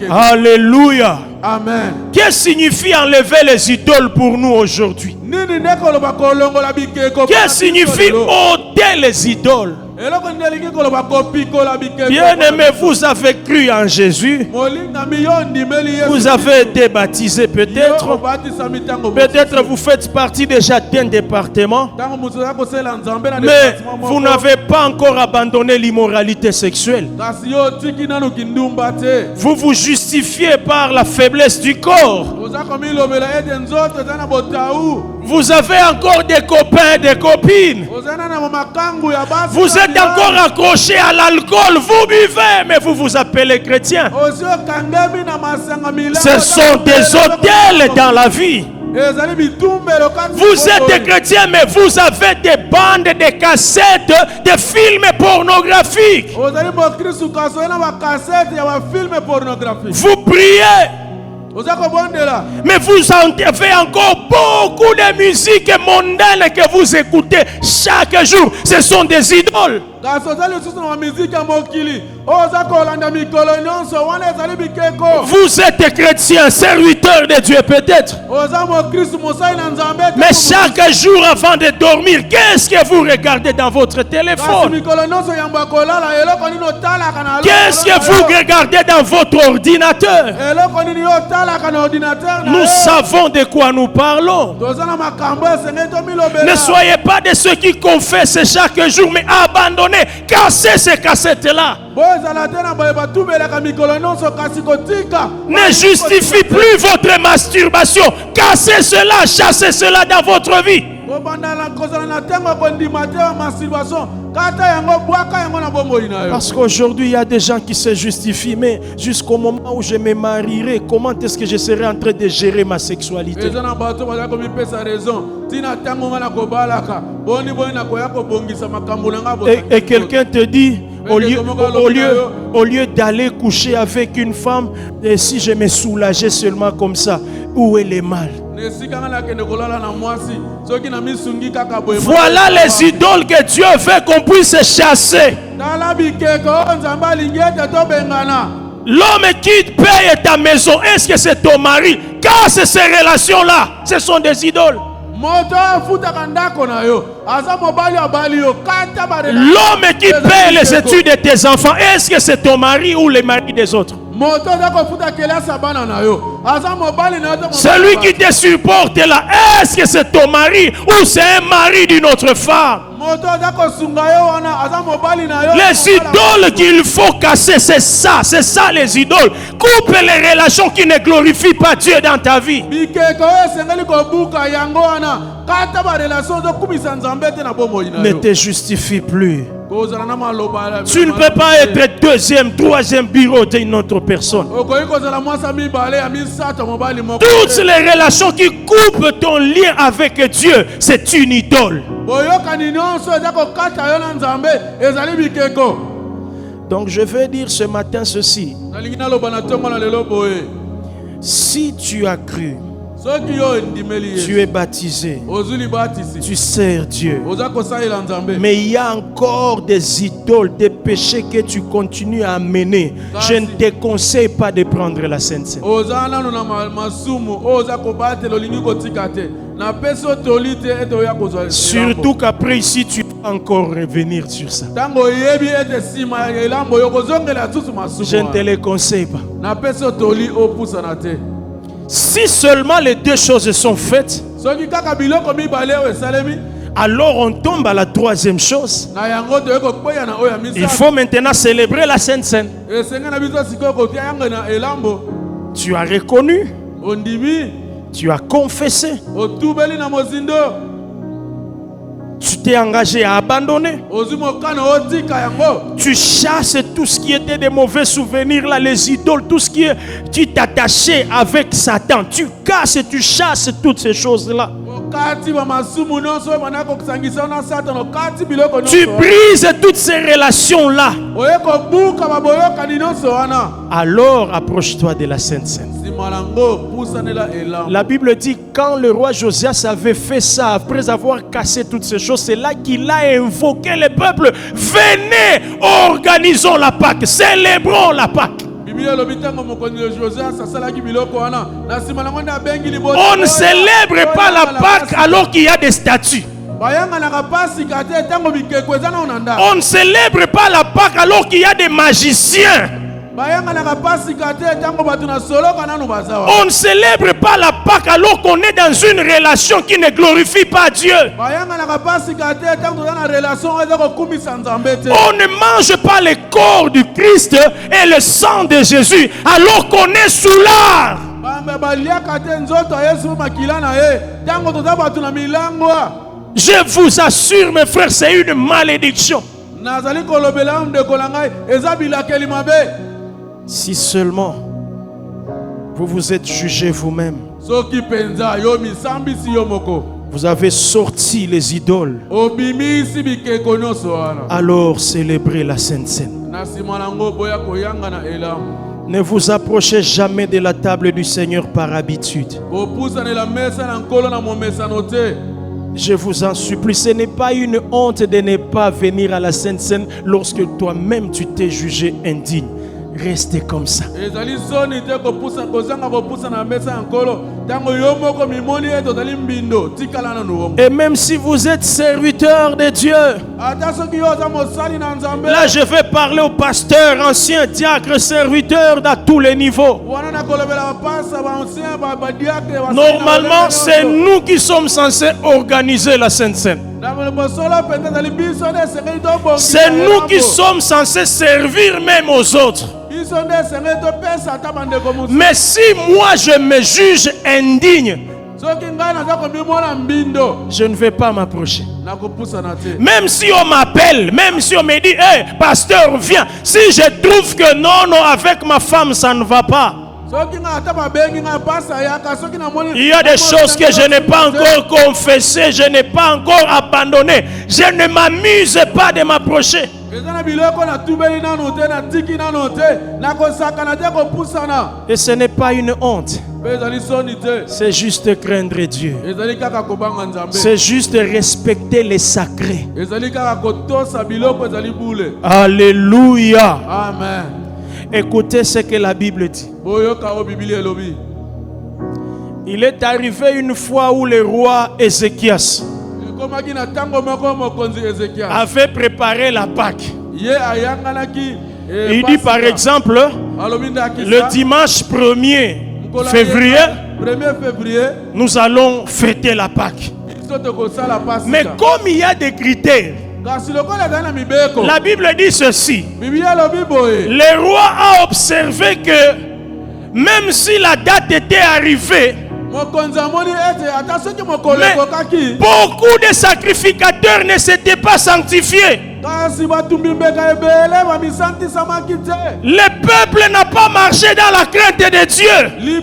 Alléluia. Amen. Qu'est-ce que signifie enlever les idoles pour nous aujourd'hui? Qu'est-ce que signifie ôter les idoles? Bien-aimés, vous avez cru en Jésus. Vous avez été baptisé peut-être. Peut-être vous faites partie déjà d'un département. Mais vous n'avez pas encore abandonné l'immoralité sexuelle. Vous vous justifiez par la faiblesse du corps. Vous avez encore des copains, des copines. Vous êtes encore accroché à l'alcool. Vous buvez, mais vous vous appelez chrétien. Ce sont des hôtels dans la vie. Vous êtes chrétien, mais vous avez des bandes, des cassettes, des films pornographiques. Vous priez, mais vous avez encore beaucoup de musique mondaine que vous écoutez chaque jour. Ce sont des idoles. Vous êtes chrétien, serviteur de Dieu peut-être. Mais chaque jour avant de dormir, qu'est-ce que vous regardez dans votre téléphone? Qu'est-ce que vous regardez dans votre ordinateur? Nous savons de quoi nous parlons. Ne soyez pas de ceux qui confessent chaque jour, mais abandonnez, cassez ces cassettes-là. Ne justifie plus votre masturbation. Cassez cela, chassez cela dans votre vie. Parce qu'aujourd'hui, il y a des gens qui se justifient, mais jusqu'au moment où je me marierai, comment est-ce que je serai en train de gérer ma sexualité? Et quelqu'un te dit, au lieu d'aller coucher avec une femme, et si je me soulageais seulement comme ça, où est le mal? Voilà les idoles que Dieu veut qu'on puisse chasser. L'homme qui paye ta maison, est-ce que c'est ton mari? Casse ces relations-là. Ce sont des idoles. L'homme qui paye les études de tes enfants, est-ce que c'est ton mari ou le mari des autres? Celui qui te supporte là, est-ce que c'est ton mari ou c'est un mari d'une autre femme? Les idoles qu'il faut casser, c'est ça les idoles. Coupe les relations qui ne glorifient pas Dieu dans ta vie. Ne te justifie plus. Tu ne peux pas être deuxième, troisième bureau d'une autre personne. Toutes les relations qui coupent ton lien avec Dieu, c'est une idole. Donc je vais dire ce matin ceci. Si tu as cru Tu es baptisé. Tu sers Dieu. Mais il y a encore des idoles, des péchés que tu continues à mener. Je ne te conseille pas de prendre la Sainte Seine. Surtout qu'après ici, tu vas encore revenir sur ça. Je ne te le conseille pas. Si seulement les deux choses sont faites, alors on tombe à la troisième chose. Il faut maintenant célébrer la Sainte Seine. Tu as reconnu, tu as confessé, tu t'es engagé à abandonner. Tu chasses tout ce qui était des mauvais souvenirs, là, les idoles, tout ce qui est, tu t'attachais avec Satan. Tu casses et tu chasses toutes ces choses-là. Tu brises toutes ces relations-là. Alors approche-toi de la Sainte Seine. La Bible dit quand le roi Josias avait fait ça, après avoir cassé toutes ces choses, c'est là qu'il a invoqué le peuple. Venez, organisons la Pâque, célébrons la Pâque. On ne célèbre pas la Pâque alors qu'il y a des statues. On ne célèbre pas la Pâque alors qu'il y a des magiciens. On ne célèbre pas la Pâque alors qu'on est dans une relation qui ne glorifie pas Dieu. On ne mange pas le corps du Christ et le sang de Jésus alors qu'on est sous l'art. Je vous assure mes frères, c'est une malédiction. Si seulement vous vous êtes jugé vous-même, vous avez sorti les idoles, alors célébrez la Sainte Seine. Ne vous approchez jamais de la table du Seigneur par habitude. Je vous en supplie, ce n'est pas une honte de ne pas venir à la Sainte Seine lorsque toi-même tu t'es jugé indigne. Restez comme ça. Et même si vous êtes serviteur de Dieu, là je vais parler aux pasteurs, anciens diacres, serviteurs à tous les niveaux. Normalement, c'est nous qui sommes censés organiser la Sainte Seine. C'est nous qui sommes censés servir même aux autres. Mais si moi je me juge indigne, je ne vais pas m'approcher. Même si on m'appelle, même si on me dit hey, pasteur viens, si je trouve que non, avec ma femme ça ne va pas, il y a des choses que je n'ai pas encore confessées, je n'ai pas encore abandonnées. Je ne m'amuse pas de m'approcher. Et ce n'est pas une honte. C'est juste craindre Dieu. C'est juste respecter les sacrés. Alléluia. Amen. Écoutez ce que la Bible dit. Il est arrivé une fois où le roi Ézéchias avait préparé la Pâque. Il dit par exemple, le dimanche 1er février, nous allons fêter la Pâque. Mais comme il y a des critères, la Bible dit ceci. Le roi a observé que même si la date était arrivée, mais beaucoup de sacrificateurs ne s'étaient pas sanctifiés. Le peuple n'a pas marché dans la crainte de Dieu. Et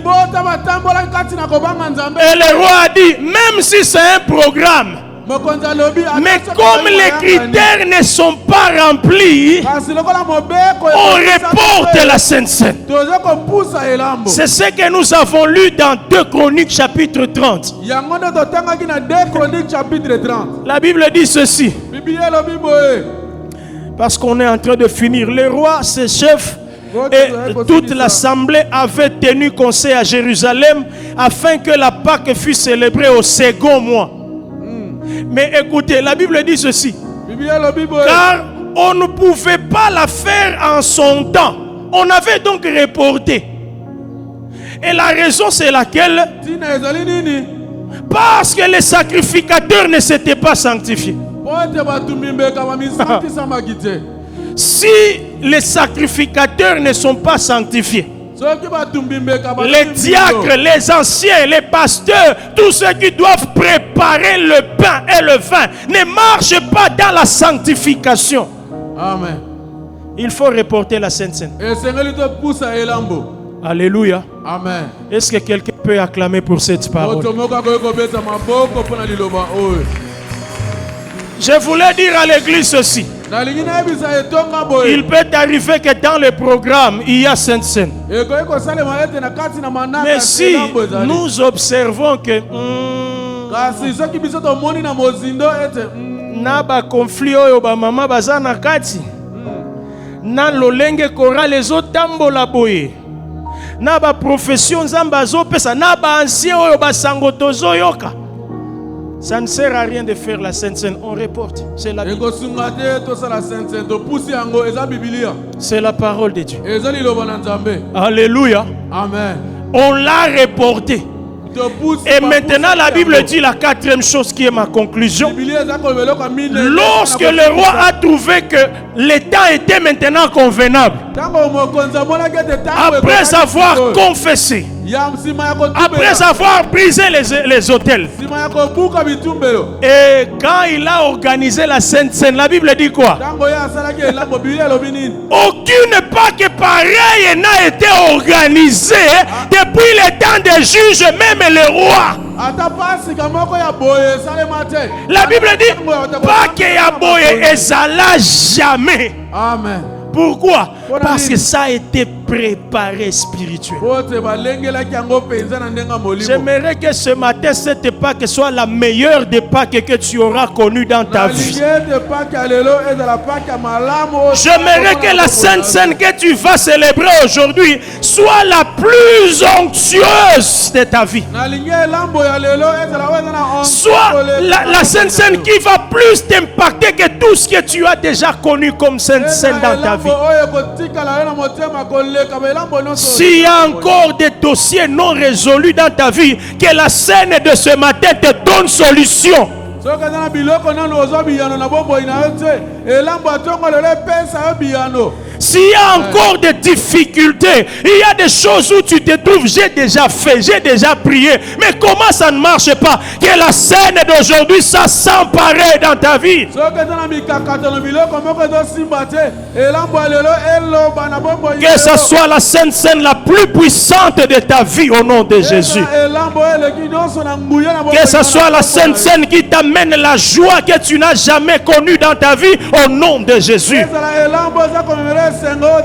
le roi a dit, même si c'est un programme, Mais comme les critères ne sont pas remplis, on reporte la Sainte Seine. C'est ce que nous avons lu dans 2 Chroniques chapitre 30. La Bible dit ceci. Parce qu'on est en train de finir. Le roi, ses chefs et toute l'assemblée avait tenu conseil à Jérusalem afin que la Pâque fût célébrée au second mois. Mais écoutez, la Bible dit ceci. Car on ne pouvait pas la faire en son temps. On avait donc reporté. Et la raison c'est laquelle? Parce que les sacrificateurs ne s'étaient pas sanctifiés. Si les sacrificateurs ne sont pas sanctifiés, les diacres, les anciens, les pasteurs, tous ceux qui doivent préparer le pain et le vin ne marchent pas dans la sanctification. Amen. Il faut reporter la Sainte Seine. Alléluia. Amen. Est-ce que quelqu'un peut acclamer pour cette parole? Je voulais dire à l'église ceci. Il peut arriver que dans le programme, il y a Sainte Seine. Mais si nous observons que naba conflit oyo ba mama bazana kati na lolenge kora les otambola boye na ba profession nzamba azopesa na ba ancien oyo basango tozoyoka. Ça ne sert à rien de faire la Sainte Seine, on reporte. C'est la Bible. C'est la parole de Dieu. Alléluia. Amen. On l'a reporté. Et maintenant la Bible dit la 4e chose qui est ma conclusion. Lorsque le roi a trouvé que l'état était maintenant convenable, après avoir confessé, après avoir brisé les autels, et quand il a organisé la Sainte Seine, la Bible dit quoi? Aucune Pâque pareille n'a été organisée depuis les temps des juges, même le roi. La Bible dit Pâque ya boye ezala jamais. Amen. Pourquoi? Parce que ça a été préparé spirituellement. J'aimerais que ce matin, cette Pâque soit la meilleure des Pâques que tu auras connue dans ta vie. J'aimerais que la Sainte Seine que tu vas célébrer aujourd'hui soit la plus onctueuse de ta vie. Soit la Sainte Seine qui va plus t'impacter que tout ce que tu as déjà connu comme Sainte Seine dans ta vie. S'il y a encore des dossiers non résolus dans ta vie, que la scène de ce matin te donne solution. S'il y a encore des difficultés, il y a des choses où tu te trouves, j'ai déjà fait, j'ai déjà prié, mais comment ça ne marche pas? Que la scène d'aujourd'hui, ça s'empare dans ta vie. Que ce soit la Sainte Seine la plus puissante de ta vie au nom de Jésus. Que ce soit la Sainte Seine qui t'amène la joie que tu n'as jamais connue dans ta vie au nom de Jésus.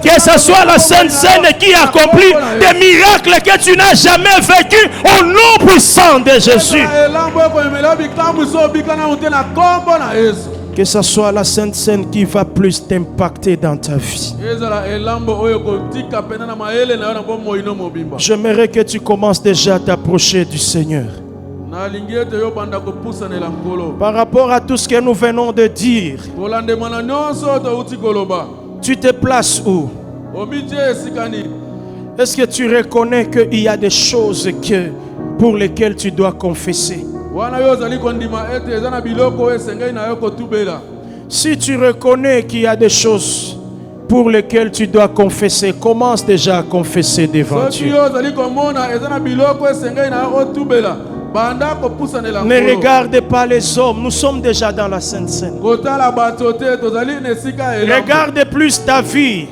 Que ce soit la Sainte Seine qui accomplit des miracles que tu n'as jamais vécu au nom puissant de Jésus. Que ce soit la Sainte Seine qui va plus t'impacter dans ta vie. J'aimerais que tu commences déjà à t'approcher du Seigneur. Par rapport à tout ce que nous venons de dire, tu te places où? Est-ce que tu reconnais qu'il y a des choses pour lesquelles tu dois confesser? Si tu reconnais qu'il y a des choses pour lesquelles tu dois confesser, commence déjà à confesser devant Dieu. Ne regardez pas les hommes, nous sommes déjà dans la Sainte Seine. Regarde plus ta vie.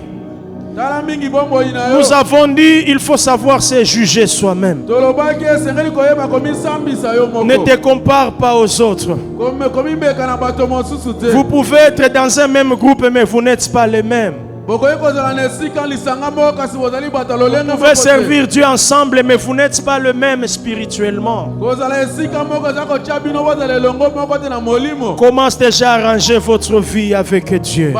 Nous avons dit il faut savoir se juger soi-même. Ne te compare pas aux autres. Vous pouvez être dans un même groupe, mais vous n'êtes pas les mêmes. Vous pouvez servir Dieu ensemble, mais vous n'êtes pas le même spirituellement. Commence déjà à arranger votre vie avec Dieu.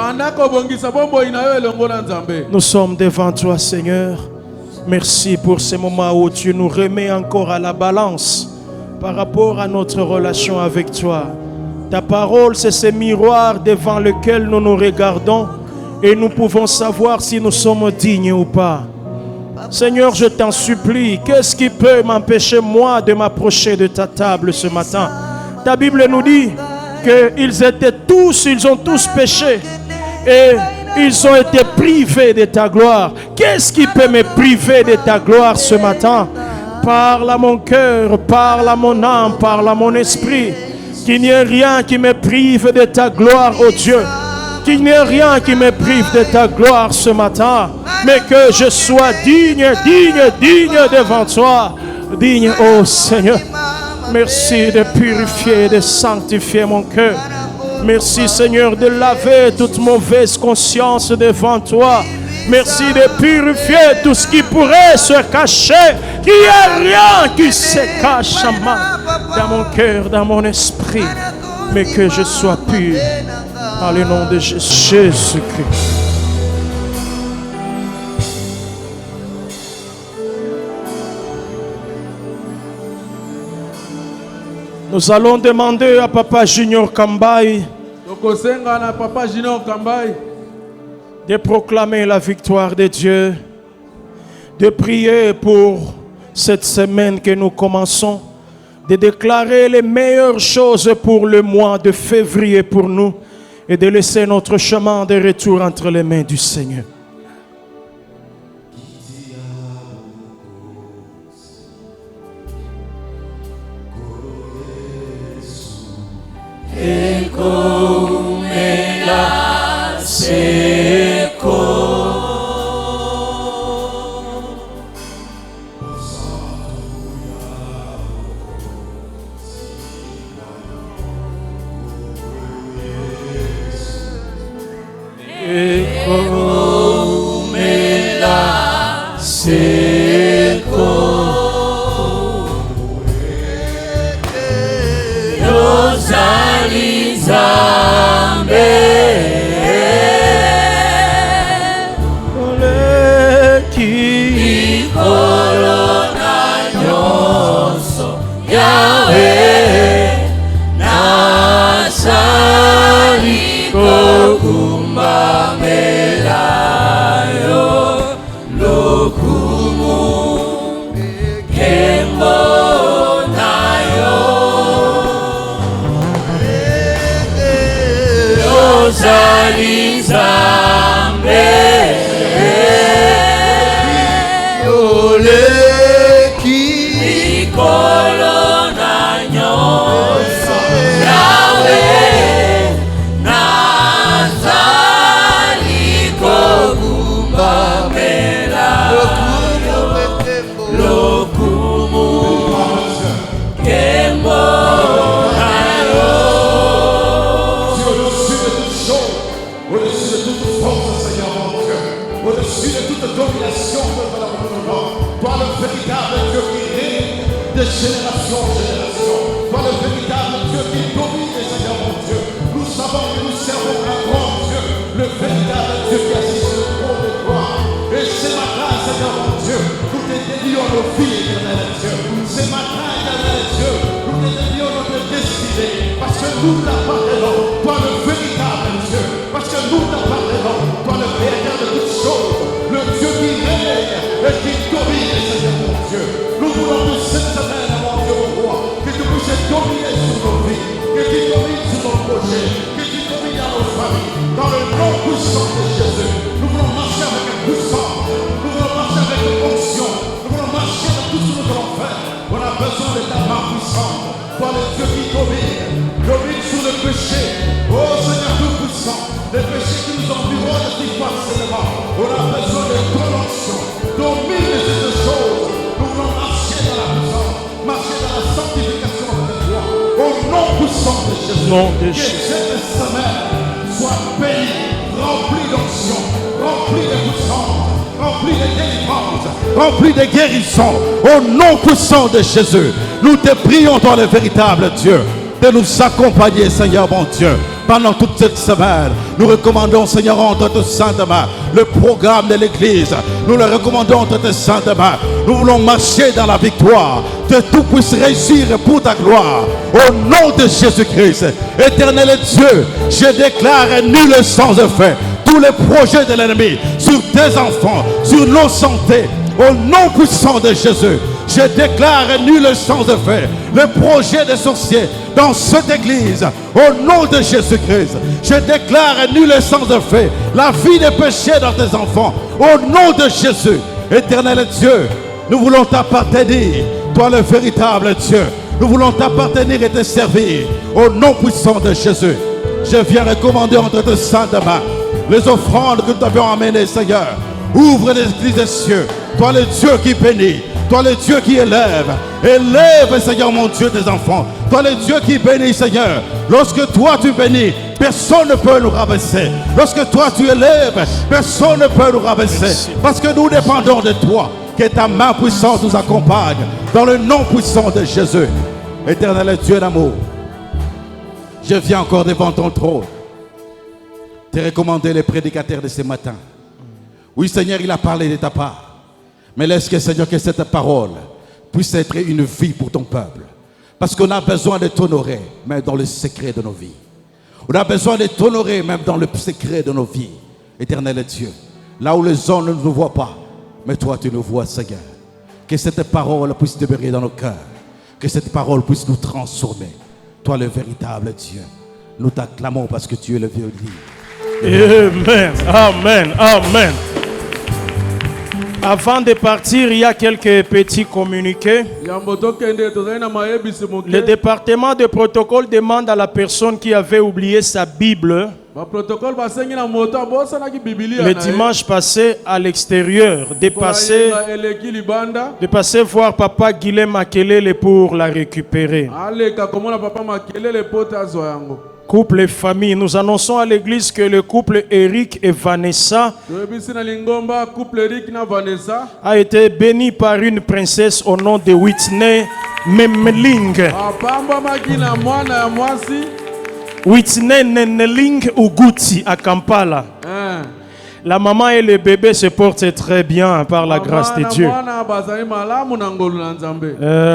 Nous sommes devant toi, Seigneur. Merci pour ces moments où tu nous remets encore à la balance par rapport à notre relation avec toi. Ta parole, c'est ce miroir devant lequel nous nous regardons et nous pouvons savoir si nous sommes dignes ou pas. Seigneur, je t'en supplie, qu'est-ce qui peut m'empêcher moi de m'approcher de ta table ce matin? Ta Bible nous dit qu'ils ont tous péché et ils ont été privés de ta gloire. Qu'est-ce qui peut me priver de ta gloire ce matin? Parle à mon cœur, parle à mon âme, parle à mon esprit. Qu'il n'y ait rien qui me prive de ta gloire, oh Dieu. Qu'il n'y ait rien qui me prive de ta gloire ce matin. Mais que je sois digne devant toi. Digne, oh Seigneur. Merci de purifier et de sanctifier mon cœur. Merci Seigneur de laver toute mauvaise conscience devant toi. Merci de purifier tout ce qui pourrait se cacher. Qu'il n'y ait rien qui se cache dans mon cœur, dans mon esprit. Mais que je sois pur. Dans le nom de Jésus-Christ. Nous allons demander à Papa Junior Kambai de proclamer la victoire de Dieu, de prier pour cette semaine que nous commençons, de déclarer les meilleures choses pour le mois de février pour nous et de laisser notre chemin de retour entre les mains du Seigneur. Oh Seigneur Tout-Puissant, les péchés qui nous environnent si facilement. On a besoin de ton onction. Domine ces choses. Nous voulons marcher dans la puissance, marcher dans la sanctification de toi. Au nom puissant de Jésus. Que cette semaine soit bénie, remplie d'onction, remplie de puissance, remplie de délivrance, remplie de guérison. Au nom puissant de Jésus, nous te prions, toi le véritable Dieu, de nous accompagner, Seigneur mon Dieu. Pendant toute cette semaine, nous recommandons, Seigneur, entre tes saintes mains, le programme de l'Église. Nous le recommandons entre tes saintes mains. Nous voulons marcher dans la victoire. Que tout puisse réussir pour ta gloire. Au nom de Jésus-Christ, éternel Dieu, je déclare nul sans effet tous les projets de l'ennemi sur tes enfants, sur nos santé. Au nom puissant de Jésus, je déclare nul sans effet le projet des sorciers dans cette église. Au nom de Jésus-Christ, je déclare nul sans effet la vie des péchés dans tes enfants. Au nom de Jésus, éternel Dieu, nous voulons t'appartenir, toi le véritable Dieu. Nous voulons t'appartenir et te servir. Au nom puissant de Jésus, je viens recommander entre tes saintes mains les offrandes que nous t'avions amenées, Seigneur. Ouvre les églises des cieux. Toi le Dieu qui bénit. Toi le Dieu qui élève. Élève, Seigneur mon Dieu, tes enfants. Toi le Dieu qui bénit, Seigneur. Lorsque toi tu bénis, personne ne peut nous rabaisser. Lorsque toi tu élèves, personne ne peut nous rabaisser. Parce que nous dépendons de toi. Que ta main puissante nous accompagne. Dans le nom puissant de Jésus. Éternel Dieu d'amour, je viens encore devant ton trône te recommander les prédicateurs de ce matin. Oui, Seigneur, il a parlé de ta part. Mais laisse que, Seigneur, que cette parole puisse être une vie pour ton peuple. Parce qu'on a besoin de t'honorer, même dans le secret de nos vies. On a besoin de t'honorer, même dans le secret de nos vies. Éternel Dieu, là où les hommes ne nous voient pas, mais toi, tu nous vois, Seigneur. Que cette parole puisse demeurer dans nos cœurs. Que cette parole puisse nous transformer. Toi, le véritable Dieu. Nous t'acclamons parce que tu es le vieux lit. Amen, amen, amen. Avant de partir, il y a quelques petits communiqués. Le département de protocole demande à la personne qui avait oublié sa Bible le dimanche passé à l'extérieur de passer voir Papa Guilhem Makelele pour la récupérer. Couple et famille, nous annonçons à l'église que le couple Eric et Vanessa a été béni par une princesse au nom de Whitney Memling. Whitney Neneling Uguti à Kampala. La maman et le bébé se portent très bien par la grâce de Dieu.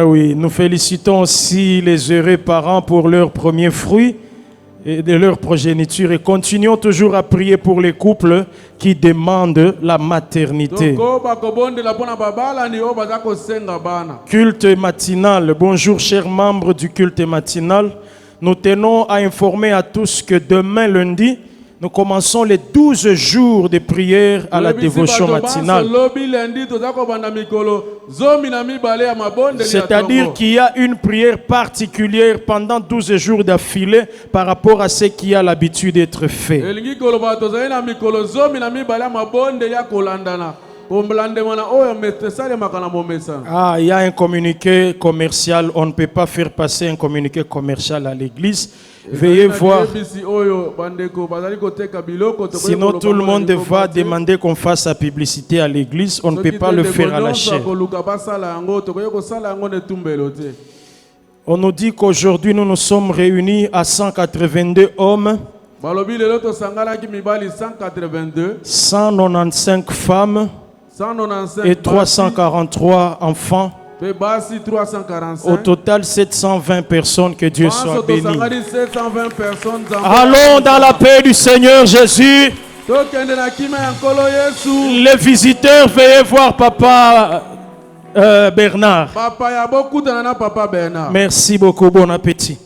Oui, nous félicitons aussi les heureux parents pour leurs premiers fruits et de leur progéniture et continuons toujours à prier pour les couples qui demandent la maternité. Culte matinal. Bonjour chers membres du culte matinal. Nous tenons à informer à tous que demain lundi, nous commençons les 12 jours de prière à la dévotion matinale. C'est-à-dire qu'il y a une prière particulière pendant 12 jours d'affilée par rapport à ce qui a l'habitude d'être fait. Ah, il y a un communiqué commercial. On ne peut pas faire passer un communiqué commercial à l'église. Veuillez voir. Sinon, tout le monde va demander qu'on fasse la publicité à l'église. On ne peut pas le faire à la chaîne. On nous dit qu'aujourd'hui, nous nous sommes réunis à 182 hommes, 195 femmes et 343 enfants. Au total, 720 personnes. Que Dieu soit béni. Allons dans la paix du Seigneur Jésus. Les visiteurs, veuillez voir Papa Bernard. Merci beaucoup, bon appétit.